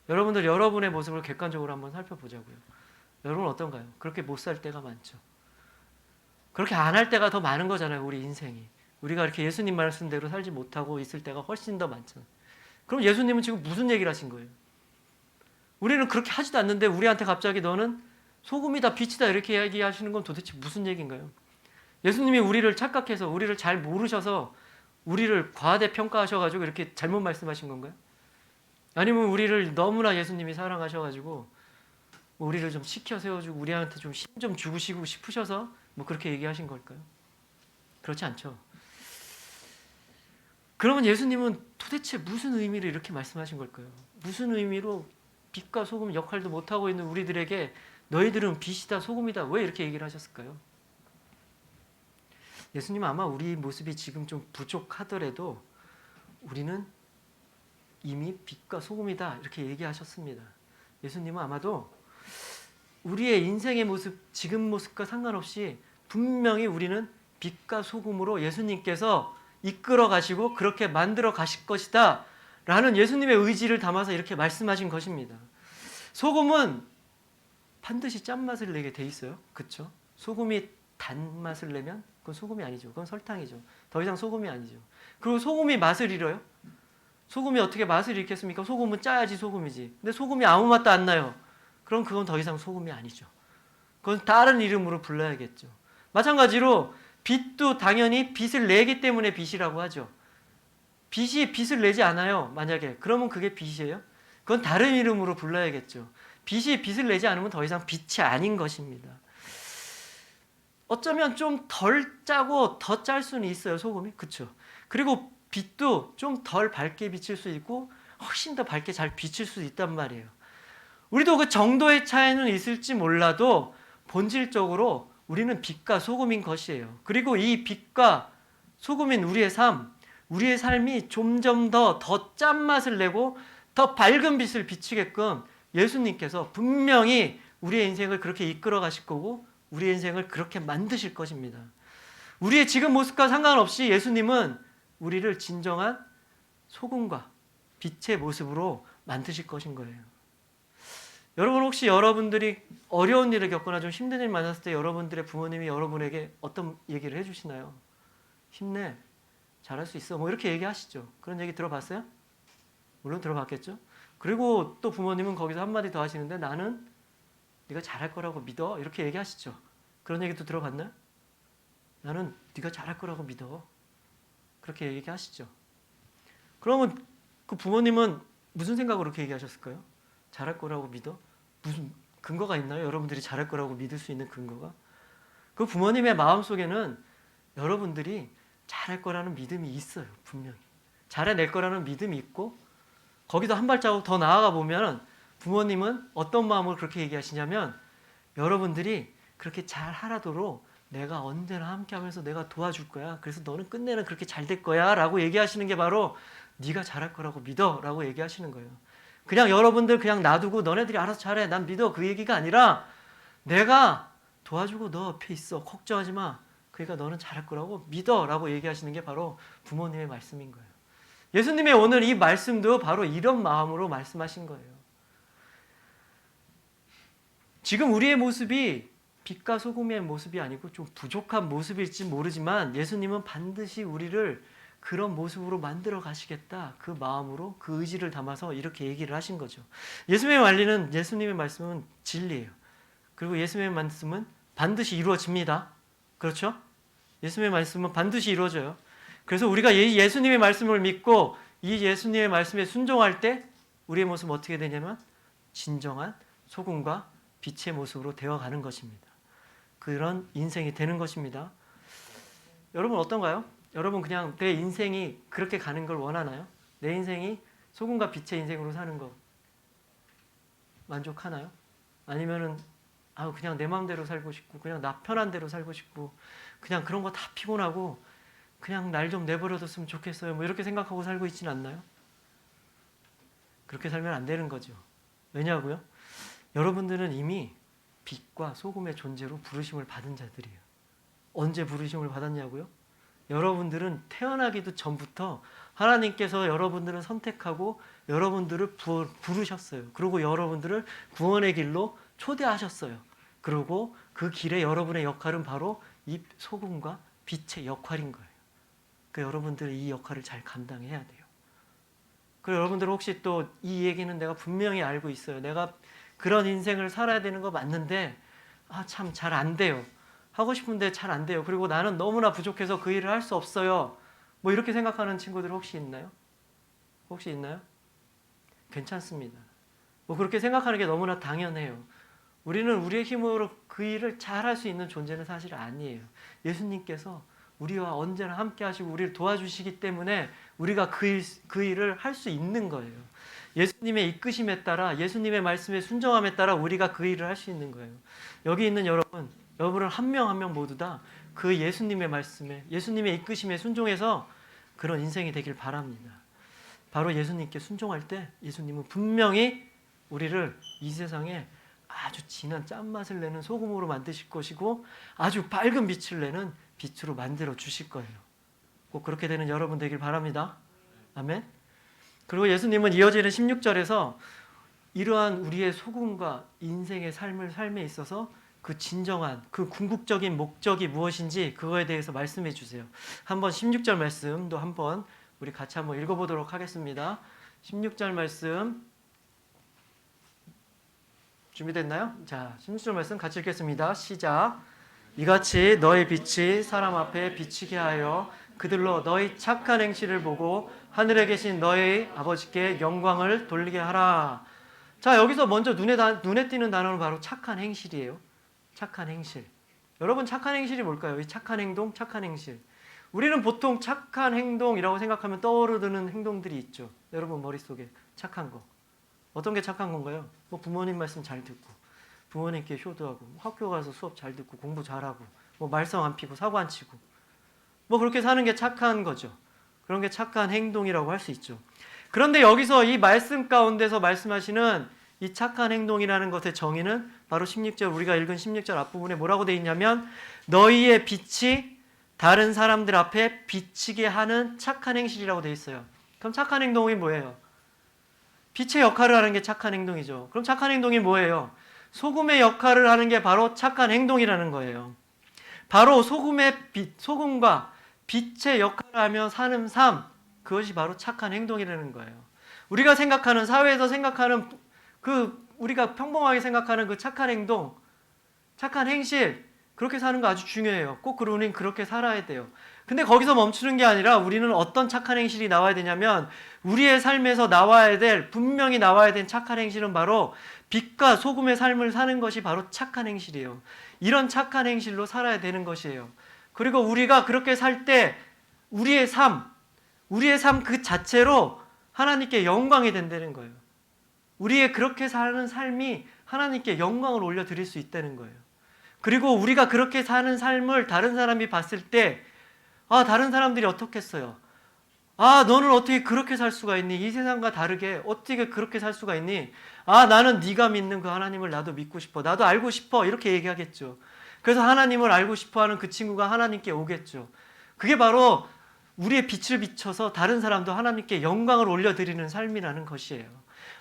여러분들 여러분의 모습을 객관적으로 한번 살펴보자고요. 여러분 어떤가요? 그렇게 못 살 때가 많죠. 그렇게 안 할 때가 더 많은 거잖아요. 우리 인생이. 우리가 이렇게 예수님 말씀대로 살지 못하고 있을 때가 훨씬 더 많잖아요. 그럼 예수님은 지금 무슨 얘기를 하신 거예요? 우리는 그렇게 하지도 않는데 우리한테 갑자기 너는 소금이다 빛이다 이렇게 얘기하시는 건 도대체 무슨 얘기인가요? 예수님이 우리를 착각해서 우리를 잘 모르셔서 우리를 과대평가하셔가지고 이렇게 잘못 말씀하신 건가요? 아니면 우리를 너무나 예수님이 사랑하셔가지고 우리를 좀 시켜 세워주고 우리한테 좀 힘 좀 주시고 싶으셔서 뭐 그렇게 얘기하신 걸까요? 그렇지 않죠. 그러면 예수님은 도대체 무슨 의미로 이렇게 말씀하신 걸까요? 무슨 의미로 빛과 소금 역할도 못하고 있는 우리들에게 너희들은 빛이다 소금이다 왜 이렇게 얘기를 하셨을까요? 예수님은 아마 우리 모습이 지금 좀 부족하더라도 우리는 이미 빛과 소금이다 이렇게 얘기하셨습니다. 예수님은 아마도 우리의 인생의 모습, 지금 모습과 상관없이 분명히 우리는 빛과 소금으로 예수님께서 이끌어 가시고 그렇게 만들어 가실 것이다 라는 예수님의 의지를 담아서 이렇게 말씀하신 것입니다. 소금은 반드시 짠맛을 내게 돼 있어요. 그렇죠? 소금이 단맛을 내면 그건 소금이 아니죠. 그건 설탕이죠. 더 이상 소금이 아니죠. 그리고 소금이 맛을 잃어요? 소금이 어떻게 맛을 잃겠습니까? 소금은 짜야지 소금이지. 근데 소금이 아무 맛도 안 나요. 그럼 그건 더 이상 소금이 아니죠. 그건 다른 이름으로 불러야겠죠. 마찬가지로 빛도 당연히 빛을 내기 때문에 빛이라고 하죠. 빛이 빛을 내지 않아요. 만약에 그러면 그게 빛이에요? 그건 다른 이름으로 불러야겠죠. 빛이 빛을 내지 않으면 더 이상 빛이 아닌 것입니다. 어쩌면 좀 덜 짜고 더 짤 수는 있어요. 소금이. 그렇죠. 그리고 빛도 좀 덜 밝게 비칠 수 있고 훨씬 더 밝게 잘 비칠 수 있단 말이에요. 우리도 그 정도의 차이는 있을지 몰라도 본질적으로 우리는 빛과 소금인 것이에요. 그리고 이 빛과 소금인 우리의 삶이 점점 더 짠맛을 내고 더 밝은 빛을 비추게끔 예수님께서 분명히 우리의 인생을 그렇게 이끌어 가실 거고 우리의 인생을 그렇게 만드실 것입니다. 우리의 지금 모습과 상관없이 예수님은 우리를 진정한 소금과 빛의 모습으로 만드실 것인 거예요. 여러분 혹시 여러분들이 어려운 일을 겪거나 좀 힘든 일 만났을 때 여러분들의 부모님이 여러분에게 어떤 얘기를 해주시나요? 힘내, 잘할 수 있어, 뭐 이렇게 얘기하시죠. 그런 얘기 들어봤어요? 물론 들어봤겠죠. 그리고 또 부모님은 거기서 한마디 더 하시는데 나는 네가 잘할 거라고 믿어, 이렇게 얘기하시죠. 그런 얘기도 들어봤나요? 나는 네가 잘할 거라고 믿어, 그렇게 얘기하시죠. 그러면 그 부모님은 무슨 생각으로 그렇게 얘기하셨을까요? 잘할 거라고 믿어? 무슨 근거가 있나요? 여러분들이 잘할 거라고 믿을 수 있는 근거가? 그 부모님의 마음속에는 여러분들이 잘할 거라는 믿음이 있어요. 분명히 잘해낼 거라는 믿음이 있고, 거기도 한 발자국 더 나아가 보면 부모님은 어떤 마음으로 그렇게 얘기하시냐면 여러분들이 그렇게 잘 하라도록 내가 언제나 함께 하면서 내가 도와줄 거야. 그래서 너는 끝내는 그렇게 잘 될 거야 라고 얘기하시는 게 바로 네가 잘할 거라고 믿어 라고 얘기하시는 거예요. 그냥 여러분들 그냥 놔두고 너네들이 알아서 잘해, 난 믿어, 그 얘기가 아니라 내가 도와주고 너 옆에 있어, 걱정하지 마, 그러니까 너는 잘할 거라고 믿어 라고 얘기하시는 게 바로 부모님의 말씀인 거예요. 예수님의 오늘 이 말씀도 바로 이런 마음으로 말씀하신 거예요. 지금 우리의 모습이 빛과 소금의 모습이 아니고 좀 부족한 모습일지 모르지만 예수님은 반드시 우리를 그런 모습으로 만들어 가시겠다, 그 마음으로 그 의지를 담아서 이렇게 얘기를 하신 거죠. 예수님의 말씀은 진리예요. 그리고 예수님의 말씀은 반드시 이루어집니다. 그렇죠? 예수님의 말씀은 반드시 이루어져요. 그래서 우리가 예수님의 말씀을 믿고 이 예수님의 말씀에 순종할 때 우리의 모습은 어떻게 되냐면 진정한 소금과 빛의 모습으로 되어가는 것입니다. 그런 인생이 되는 것입니다. 여러분 어떤가요? 여러분 그냥 내 인생이 그렇게 가는 걸 원하나요? 내 인생이 소금과 빛의 인생으로 사는 거 만족하나요? 아니면은 그냥 내 마음대로 살고 싶고 그냥 나 편한 대로 살고 싶고 그냥 그런 거 다 피곤하고 그냥 날 좀 내버려뒀으면 좋겠어요, 뭐 이렇게 생각하고 살고 있진 않나요? 그렇게 살면 안 되는 거죠. 왜냐고요? 여러분들은 이미 빛과 소금의 존재로 부르심을 받은 자들이에요. 언제 부르심을 받았냐고요? 여러분들은 태어나기도 전부터 하나님께서 여러분들을 선택하고 여러분들을 부르셨어요. 그리고 여러분들을 구원의 길로 초대하셨어요. 그리고 그 길에 여러분의 역할은 바로 이 소금과 빛의 역할인 거예요. 그 여러분들이 이 역할을 잘 감당해야 돼요. 그 여러분들 혹시 또 이 얘기는 내가 분명히 알고 있어요. 내가 그런 인생을 살아야 되는 거 맞는데 참 잘 안 돼요. 하고 싶은데 잘 안 돼요. 그리고 나는 너무나 부족해서 그 일을 할 수 없어요. 뭐 이렇게 생각하는 친구들 혹시 있나요? 혹시 있나요? 괜찮습니다. 뭐 그렇게 생각하는 게 너무나 당연해요. 우리는 우리의 힘으로 그 일을 잘 할 수 있는 존재는 사실 아니에요. 예수님께서 우리와 언제나 함께 하시고 우리를 도와주시기 때문에 우리가 그 일을 할 수 있는 거예요. 예수님의 이끄심에 따라, 예수님의 말씀에 순종함에 따라 우리가 그 일을 할 수 있는 거예요. 여기 있는 여러분은 한 명 한 명 모두 다 그 예수님의 말씀에, 예수님의 이끄심에 순종해서 그런 인생이 되길 바랍니다. 바로 예수님께 순종할 때 예수님은 분명히 우리를 이 세상에 아주 진한 짠맛을 내는 소금으로 만드실 것이고 아주 밝은 빛을 내는 빛으로 만들어 주실 거예요. 꼭 그렇게 되는 여러분 되길 바랍니다. 아멘. 그리고 예수님은 이어지는 16절에서 이러한 우리의 소금과 인생의 삶에 있어서 그 진정한 그 궁극적인 목적이 무엇인지 그거에 대해서 말씀해 주세요. 한번 16절 말씀도 한번 우리 같이 한번 읽어보도록 하겠습니다. 16절 말씀 준비됐나요? 자, 16절 말씀 같이 읽겠습니다. 시작. 이같이 너의 빛이 사람 앞에 비치게 하여 그들로 너희 착한 행실을 보고 하늘에 계신 너희 아버지께 영광을 돌리게 하라. 자, 여기서 먼저 눈에 띄는 단어는 바로 착한 행실이에요. 착한 행실. 여러분, 착한 행실이 뭘까요? 이 착한 행동, 착한 행실. 우리는 보통 착한 행동이라고 생각하면 떠오르는 행동들이 있죠. 여러분 머릿속에 착한 거. 어떤 게 착한 건가요? 뭐 부모님 말씀 잘 듣고, 부모님께 효도하고, 학교 가서 수업 잘 듣고, 공부 잘하고, 뭐 말썽 안 피고, 사고 안 치고, 뭐 그렇게 사는 게 착한 거죠. 그런 게 착한 행동이라고 할 수 있죠. 그런데 여기서 이 말씀 가운데서 말씀하시는 이 착한 행동이라는 것의 정의는 바로 16절, 우리가 읽은 16절 앞부분에 뭐라고 되어 있냐면 너희의 빛이 다른 사람들 앞에 비치게 하는 착한 행실이라고 되어 있어요. 그럼 착한 행동이 뭐예요? 빛의 역할을 하는 게 착한 행동이죠. 그럼 착한 행동이 뭐예요? 소금의 역할을 하는 게 바로 착한 행동이라는 거예요. 바로 소금과 빛의 역할을 하며 사는 삶, 그것이 바로 착한 행동이라는 거예요. 우리가 생각하는, 사회에서 생각하는 우리가 평범하게 생각하는 그 착한 행동, 착한 행실, 그렇게 사는 거 아주 중요해요. 꼭 우리는 그렇게 살아야 돼요. 근데 거기서 멈추는 게 아니라 우리는 어떤 착한 행실이 나와야 되냐면 우리의 삶에서 분명히 나와야 된 착한 행실은 바로 빛과 소금의 삶을 사는 것이 바로 착한 행실이에요. 이런 착한 행실로 살아야 되는 것이에요. 그리고 우리가 그렇게 살 때 우리의 삶 그 자체로 하나님께 영광이 된다는 거예요. 우리의 그렇게 사는 삶이 하나님께 영광을 올려드릴 수 있다는 거예요. 그리고 우리가 그렇게 사는 삶을 다른 사람이 봤을 때 다른 사람들이 어떻겠어요? 너는 어떻게 그렇게 살 수가 있니? 이 세상과 다르게 어떻게 그렇게 살 수가 있니? 나는 네가 믿는 그 하나님을 나도 믿고 싶어. 나도 알고 싶어. 이렇게 얘기하겠죠. 그래서 하나님을 알고 싶어하는 그 친구가 하나님께 오겠죠. 그게 바로 우리의 빛을 비춰서 다른 사람도 하나님께 영광을 올려드리는 삶이라는 것이에요.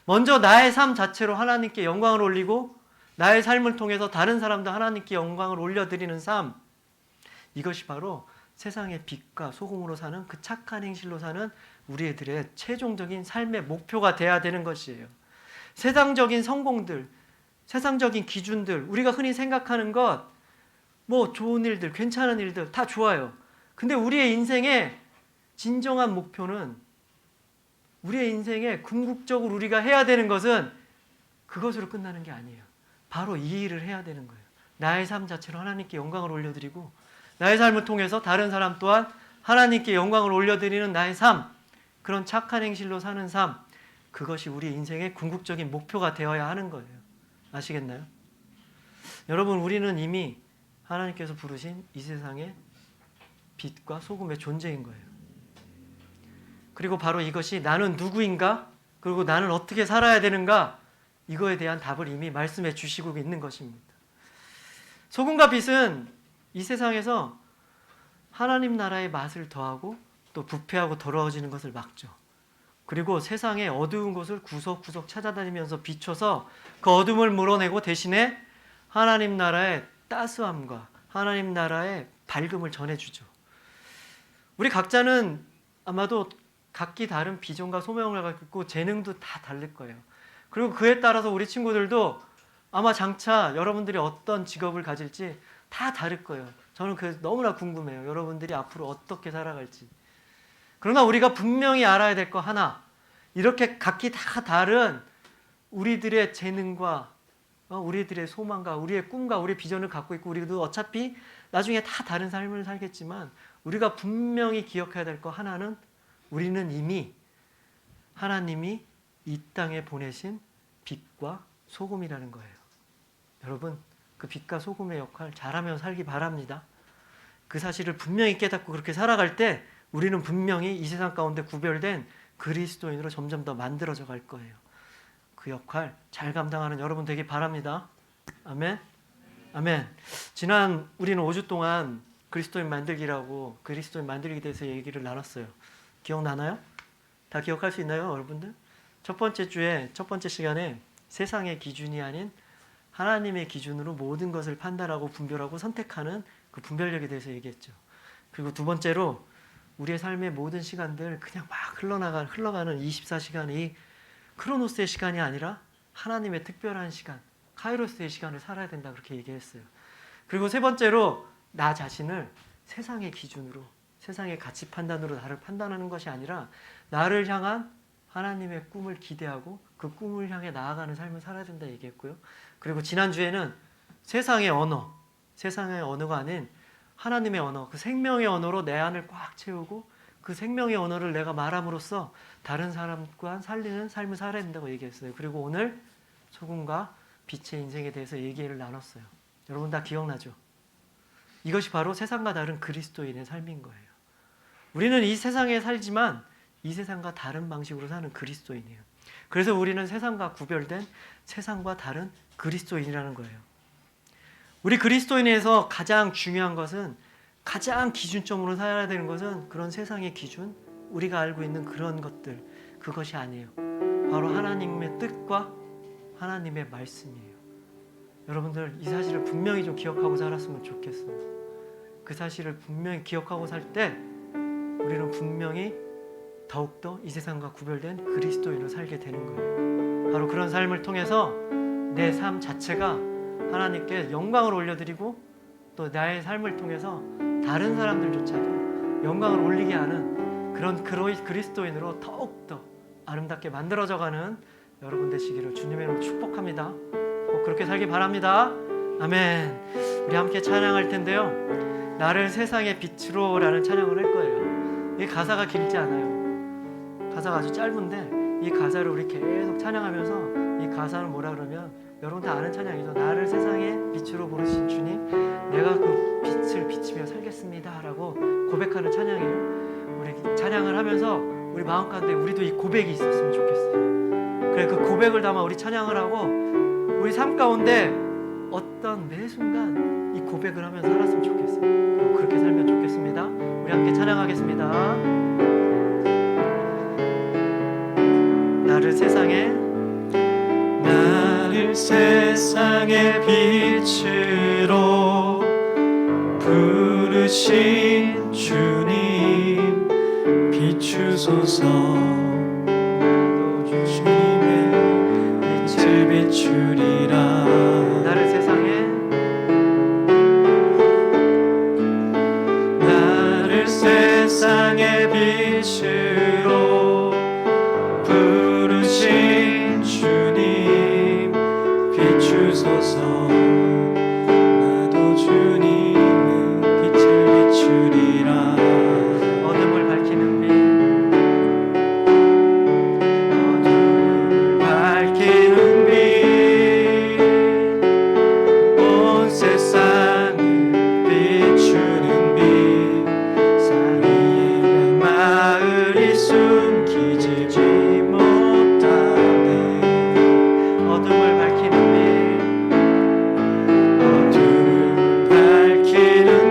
먼저 나의 삶 자체로 하나님께 영광을 올리고 나의 삶을 통해서 다른 사람도 하나님께 영광을 올려드리는 삶, 이것이 바로 세상의 빛과 소금으로 사는 그 착한 행실로 사는 우리들의 최종적인 삶의 목표가 돼야 되는 것이에요. 세상적인 성공들, 세상적인 기준들, 우리가 흔히 생각하는 것, 뭐 좋은 일들, 괜찮은 일들 다 좋아요. 근데 우리의 인생의 진정한 목표는, 우리의 인생에 궁극적으로 우리가 해야 되는 것은 그것으로 끝나는 게 아니에요. 바로 이 일을 해야 되는 거예요. 나의 삶 자체로 하나님께 영광을 올려드리고 나의 삶을 통해서 다른 사람 또한 하나님께 영광을 올려드리는 나의 삶, 그런 착한 행실로 사는 삶, 그것이 우리 인생의 궁극적인 목표가 되어야 하는 거예요. 아시겠나요? 여러분, 우리는 이미 하나님께서 부르신 이 세상의 빛과 소금의 존재인 거예요. 그리고 바로 이것이 나는 누구인가? 그리고 나는 어떻게 살아야 되는가? 이거에 대한 답을 이미 말씀해 주시고 있는 것입니다. 소금과 빛은 이 세상에서 하나님 나라의 맛을 더하고 또 부패하고 더러워지는 것을 막죠. 그리고 세상의 어두운 곳을 구석구석 찾아다니면서 비춰서 그 어둠을 물어내고 대신에 하나님 나라의 따스함과 하나님 나라의 밝음을 전해주죠. 우리 각자는 아마도 각기 다른 비전과 소명을 갖고 있고 재능도 다 다를 거예요. 그리고 그에 따라서 우리 친구들도 아마 장차 여러분들이 어떤 직업을 가질지 다 다를 거예요. 저는 그래서 너무나 궁금해요. 여러분들이 앞으로 어떻게 살아갈지. 그러나 우리가 분명히 알아야 될 거 하나, 이렇게 각기 다 다른 우리들의 재능과 우리들의 소망과 우리의 꿈과 우리의 비전을 갖고 있고 우리도 어차피 나중에 다 다른 삶을 살겠지만 우리가 분명히 기억해야 될 거 하나는, 우리는 이미 하나님이 이 땅에 보내신 빛과 소금이라는 거예요. 여러분, 그 빛과 소금의 역할 잘하며 살기 바랍니다. 그 사실을 분명히 깨닫고 그렇게 살아갈 때 우리는 분명히 이 세상 가운데 구별된 그리스도인으로 점점 더 만들어져 갈 거예요. 그 역할 잘 감당하는 여러분 되기 바랍니다. 아멘. 아멘. 지난 우리는 5주 동안 그리스도인 만들기라고 그리스도인 만들기에 대해서 얘기를 나눴어요. 기억나나요? 다 기억할 수 있나요, 여러분들? 첫 번째 주에 첫 번째 시간에 세상의 기준이 아닌 하나님의 기준으로 모든 것을 판단하고 분별하고 선택하는 그 분별력에 대해서 얘기했죠. 그리고 두 번째로 우리의 삶의 모든 시간들 그냥 막 흘러가는 24시간이 크로노스의 시간이 아니라 하나님의 특별한 시간, 카이로스의 시간을 살아야 된다 그렇게 얘기했어요. 그리고 세 번째로 나 자신을 세상의 기준으로, 세상의 가치 판단으로 나를 판단하는 것이 아니라 나를 향한 하나님의 꿈을 기대하고 그 꿈을 향해 나아가는 삶을 살아야 된다 얘기했고요. 그리고 지난주에는 세상의 언어가 아닌 하나님의 언어, 그 생명의 언어로 내 안을 꽉 채우고 그 생명의 언어를 내가 말함으로써 다른 사람과 살리는 삶을 살아야 된다고 얘기했어요. 그리고 오늘 소금과 빛의 인생에 대해서 얘기를 나눴어요. 여러분 다 기억나죠? 이것이 바로 세상과 다른 그리스도인의 삶인 거예요. 우리는 이 세상에 살지만 이 세상과 다른 방식으로 사는 그리스도인이에요. 그래서 우리는 세상과 구별된 세상과 다른 그리스도인이라는 거예요. 우리 그리스도인에서 가장 중요한 것은, 가장 기준점으로 살아야 되는 것은 그런 세상의 기준, 우리가 알고 있는 그런 것들, 그것이 아니에요. 바로 하나님의 뜻과 하나님의 말씀이에요. 여러분들 이 사실을 분명히 좀 기억하고 살았으면 좋겠어요. 그 사실을 분명히 기억하고 살 때 우리는 분명히 더욱더 이 세상과 구별된 그리스도인으로 살게 되는 거예요. 바로 그런 삶을 통해서 내 삶 자체가 하나님께 영광을 올려드리고 또 나의 삶을 통해서 다른 사람들조차도 영광을 올리게 하는 그런 그리스도인으로 더욱더 아름답게 만들어져가는 여러분 되시기를 주님의 이름으로 축복합니다. 꼭 그렇게 살기 바랍니다. 아멘. 우리 함께 찬양할 텐데요. 나를 세상의 빛으로 라는 찬양을 할 거예요. 이 가사가 길지 않아요. 가사가 아주 짧은데 이 가사를 우리 계속 찬양하면서, 이 가사는 뭐라 그러면 여러분 다 아는 찬양이죠. 나를 세상의 빛으로 부르신 주님, 내가 그 빛을 비치며 살겠습니다 라고 고백하는 찬양이에요. 우리 찬양을 하면서 우리 마음 가운데 우리도 이 고백이 있었으면 좋겠어요. 그래, 그 고백을 담아 우리 찬양을 하고 우리 삶 가운데 어떤 매 순간 이 고백을 하면서 살았으면 좋겠어요. 그리고 그렇게 살면 좋겠습니다. 우리 함께 찬양하겠습니다. 나를 세상의 빛으로 부르신 주님, 비추소서. 나도 주님의 빛을 비추리라. 나를 세상의 빛으로 부르신 주님, 비추소서. 나도 주님의 빛을 비추리라. 어둠을 밝히는 빛, 어둠을 밝히는 빛, 온 세상을 비추는 빛, 사이의 마을이 숨기지 못하네. 어둠을 밝히는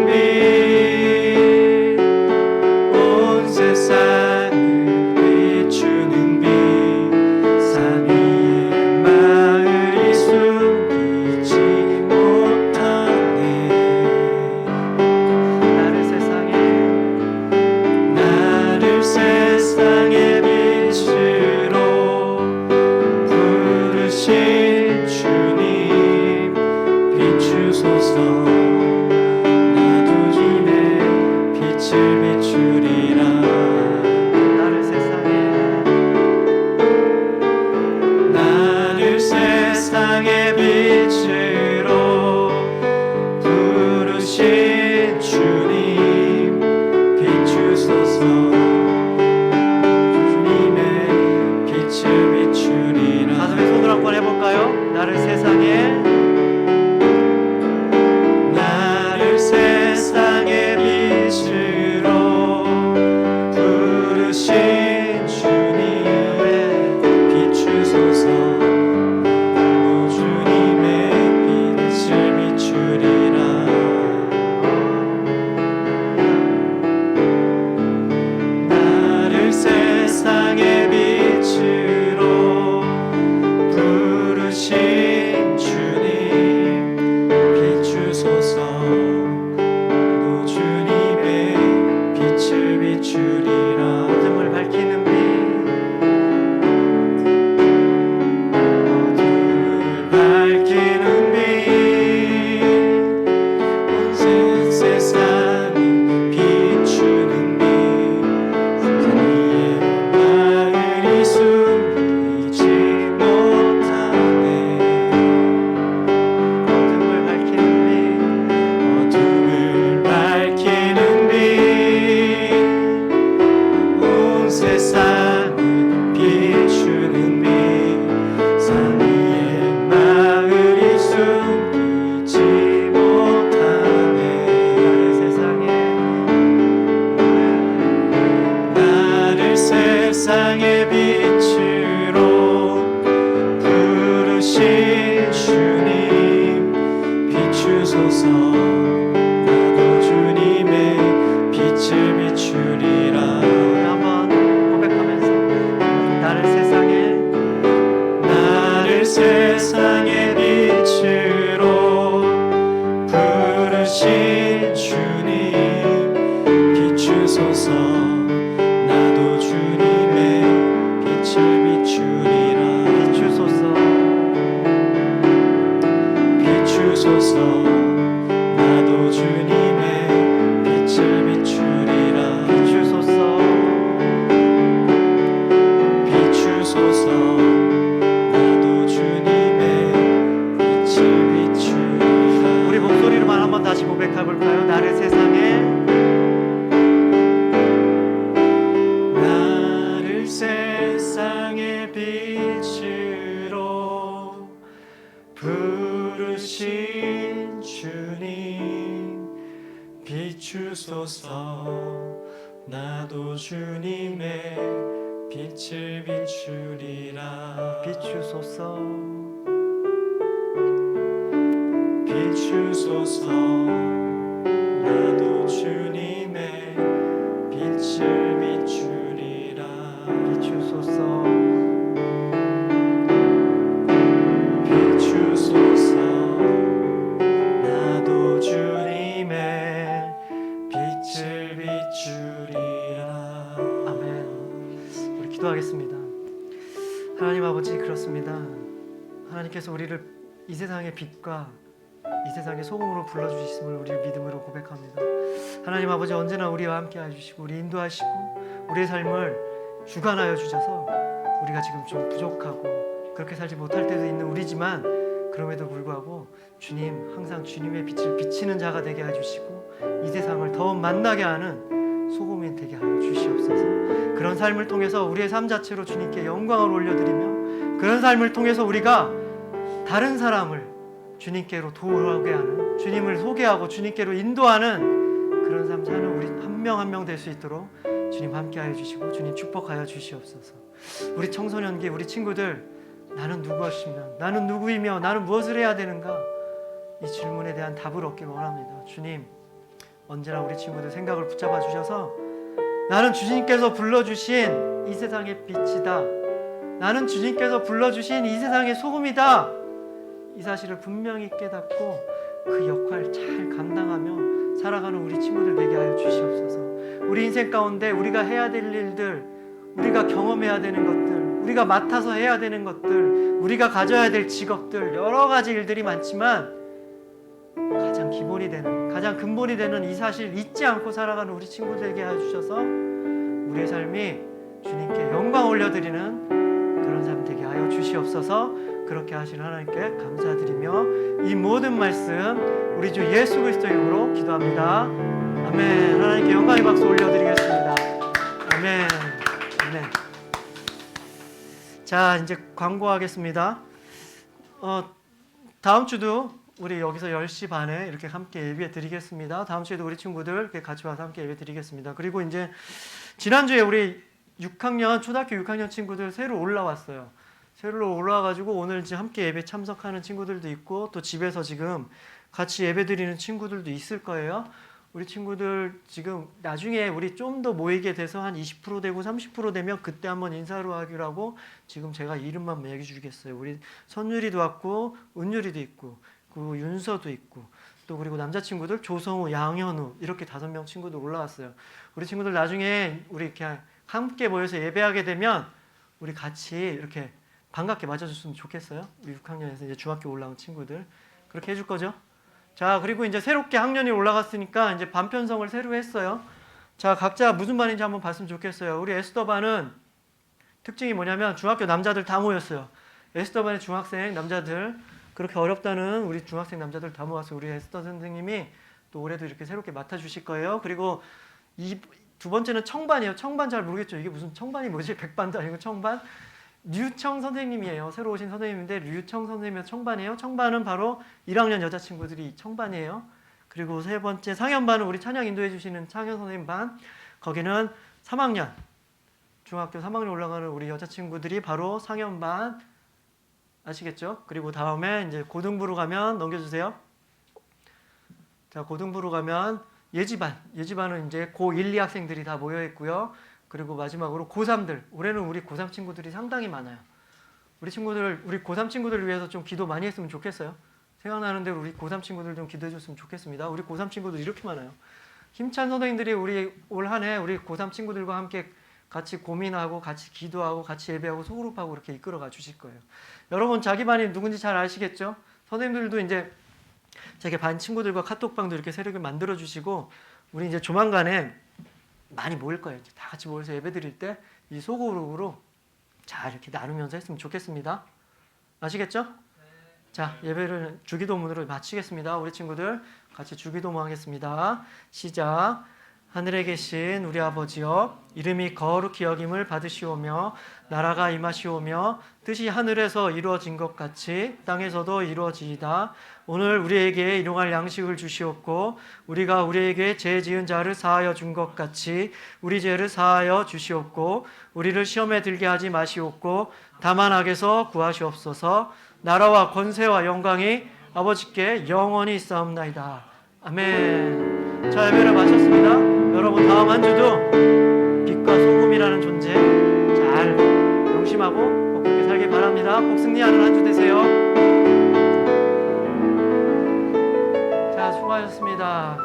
빛, 온 세상을 비추는 빛, 사이의 마을이 숨기지 못하네. 나를 세상의 세상을 비추는 빛 산 위에 마을이 숨기지 못하네 나를 세상의 빛으로 부르신 주님 비추소서 나도 주님의 빛을 비추리라 한번 고백하면서 나를 세상의 빛으로 부르신 주님 비추소서 나도 주님의 빛을 비추리라 비추소서 나도 주님의 빛을 비추리라 비추소서 나도 주님의 빛을 비추리라 우리 목소리로만 한번 다시 고백해볼까요? 나를 세상의 빛으로 부르신 주님 비추소서 나도 주님의 빛을 비추리라 비추소서 나도 주님의 빛을 비추리라 비추소서 나도 주님의 빛을 비추리라 아멘. 우리 기도하겠습니다. 하나님 아버지 그렇습니다. 하나님께서 우리를 이 세상의 빛과 이 세상의 소금으로 불러주셨음을 우리의 믿음으로 고백합니다. 하나님 아버지 언제나 우리와 함께 해주시고 우리 인도하시고 우리의 삶을 주관하여 주셔서 우리가 지금 좀 부족하고 그렇게 살지 못할 때도 있는 우리지만 그럼에도 불구하고 주님 항상 주님의 빛을 비치는 자가 되게 해주시고 이 세상을 더 만나게 하는 소금이 되게 하여 주시옵소서. 그런 삶을 통해서 우리의 삶 자체로 주님께 영광을 올려드리며 그런 삶을 통해서 우리가 다른 사람을 주님께로 돌아오게 하는 주님을 소개하고 주님께로 인도하는 그런 삶 사는 우리 한 명 한 명 될 수 있도록 주님 함께하여 주시고 주님 축복하여 주시옵소서. 우리 청소년기 우리 친구들 나는 누구시며 나는 누구이며 나는 무엇을 해야 되는가 이 질문에 대한 답을 얻길 원합니다. 주님 언제나 우리 친구들 생각을 붙잡아 주셔서 나는 주님께서 불러주신 이 세상의 빛이다 나는 주님께서 불러주신 이 세상의 소금이다 이 사실을 분명히 깨닫고 그 역할을 잘 감당하며 살아가는 우리 친구들 되게 하여 주시옵소서. 우리 인생 가운데 우리가 해야 될 일들 우리가 경험해야 되는 것들 우리가 맡아서 해야 되는 것들 우리가 가져야 될 직업들 여러 가지 일들이 많지만 가장 기본이 되는 가장 근본이 되는 이 사실 잊지 않고 살아가는 우리 친구들에게 해주셔서 우리의 삶이 주님께 영광 올려드리는 그런 삶 되게 하여 주시옵소서. 그렇게 하시는 하나님께 감사드리며 이 모든 말씀 우리 주 예수 그리스도 이름으로 기도합니다. 아멘. 하나님께 영광의 박수 올려드리겠습니다. 아멘. 아멘. 자 이제 광고하겠습니다. 다음 주도 우리 여기서 10시 반에 이렇게 함께 예배 드리겠습니다. 다음 주에도 우리 친구들 이렇게 같이 와서 함께 예배 드리겠습니다. 그리고 이제 지난주에 우리 6학년 초등학교 6학년 친구들 새로 올라왔어요. 새로 올라와가지고 오늘 이제 함께 예배 참석하는 친구들도 있고 또 집에서 지금 같이 예배 드리는 친구들도 있을 거예요. 우리 친구들 지금 나중에 우리 좀 더 모이게 돼서 한 20% 되고 30% 되면 그때 한번 인사로 하기로 하고 지금 제가 이름만 매겨주겠어요. 우리 선율이도 왔고 은율이도 있고 그 윤서도 있고 또 그리고 남자친구들 조성우, 양현우 이렇게 5명 친구들 올라왔어요. 우리 친구들 나중에 우리 이렇게 함께 모여서 예배하게 되면 우리 같이 이렇게 반갑게 맞아줬으면 좋겠어요. 6학년에서 이제 중학교 올라온 친구들 그렇게 해줄 거죠? 자 그리고 이제 새롭게 학년이 올라갔으니까 이제 반 편성을 새로 했어요. 자 각자 무슨 반인지 한번 봤으면 좋겠어요. 우리 에스더 반은 특징이 뭐냐면 중학교 남자들 다 모였어요. 에스더 반의 중학생 남자들 그렇게 어렵다는 우리 중학생 남자들 다 모았어요. 우리 에스더 선생님이 또 올해도 이렇게 새롭게 맡아주실 거예요. 그리고 두 번째는 청반이에요. 청반 잘 모르겠죠. 이게 무슨 청반이 뭐지? 백반도 아니고 청반. 류청 선생님이에요. 새로 오신 선생님인데 류청 선생님의 청반이에요. 청반은 바로 1학년 여자친구들이 청반이에요. 그리고 세 번째 상현반은 우리 찬양 인도해 주시는 창현 선생님 반. 거기는 3학년 중학교 3학년 올라가는 우리 여자친구들이 바로 상현반. 아시겠죠? 그리고 다음에 이제 고등부로 가면 넘겨주세요. 자, 고등부로 가면 예지반. 예지반은 이제 고1, 2학생들이 다 모여 있고요. 그리고 마지막으로 고3들. 올해는 우리 고3 친구들이 상당히 많아요. 우리 고3 친구들 위해서 좀 기도 많이 했으면 좋겠어요. 생각나는 대로 우리 고3 친구들 좀 기도해 줬으면 좋겠습니다. 우리 고3 친구들 이렇게 많아요. 힘찬 선생님들이 우리 올 한 해 우리 고3 친구들과 함께 같이 고민하고 같이 기도하고 같이 예배하고 소그룹하고 이렇게 이끌어가 주실 거예요. 여러분 자기 반이 누군지 잘 아시겠죠? 선생님들도 이제 자기 반 친구들과 카톡방도 이렇게 세력을 만들어 주시고 우리 이제 조만간에 많이 모일 거예요. 이제 다 같이 모여서 예배 드릴 때 이 소그룹으로 잘 이렇게 나누면서 했으면 좋겠습니다. 아시겠죠? 자, 예배를 주기도문으로 마치겠습니다. 우리 친구들 같이 주기도문 하겠습니다. 시작. 하늘에 계신 우리 아버지여, 이름이 거룩히 여김을 받으시오며 나라가 임하시오며 뜻이 하늘에서 이루어진 것 같이 땅에서도 이루어지이다. 오늘 우리에게 일용할 양식을 주시옵고 우리가 우리에게 죄 지은 자를 사하여 준 것 같이 우리 죄를 사하여 주시옵고 우리를 시험에 들게 하지 마시옵고 다만 악에서 구하시옵소서. 나라와 권세와 영광이 아버지께 영원히 있사옵나이다. 아멘. 자, 예배를 마쳤습니다. 여러분 다음 한 주도 빛과 소금이라는 존재 잘 명심하고 꼭 그렇게 살길 바랍니다. 꼭 승리하는 한 주 되세요. 자, 수고하셨습니다.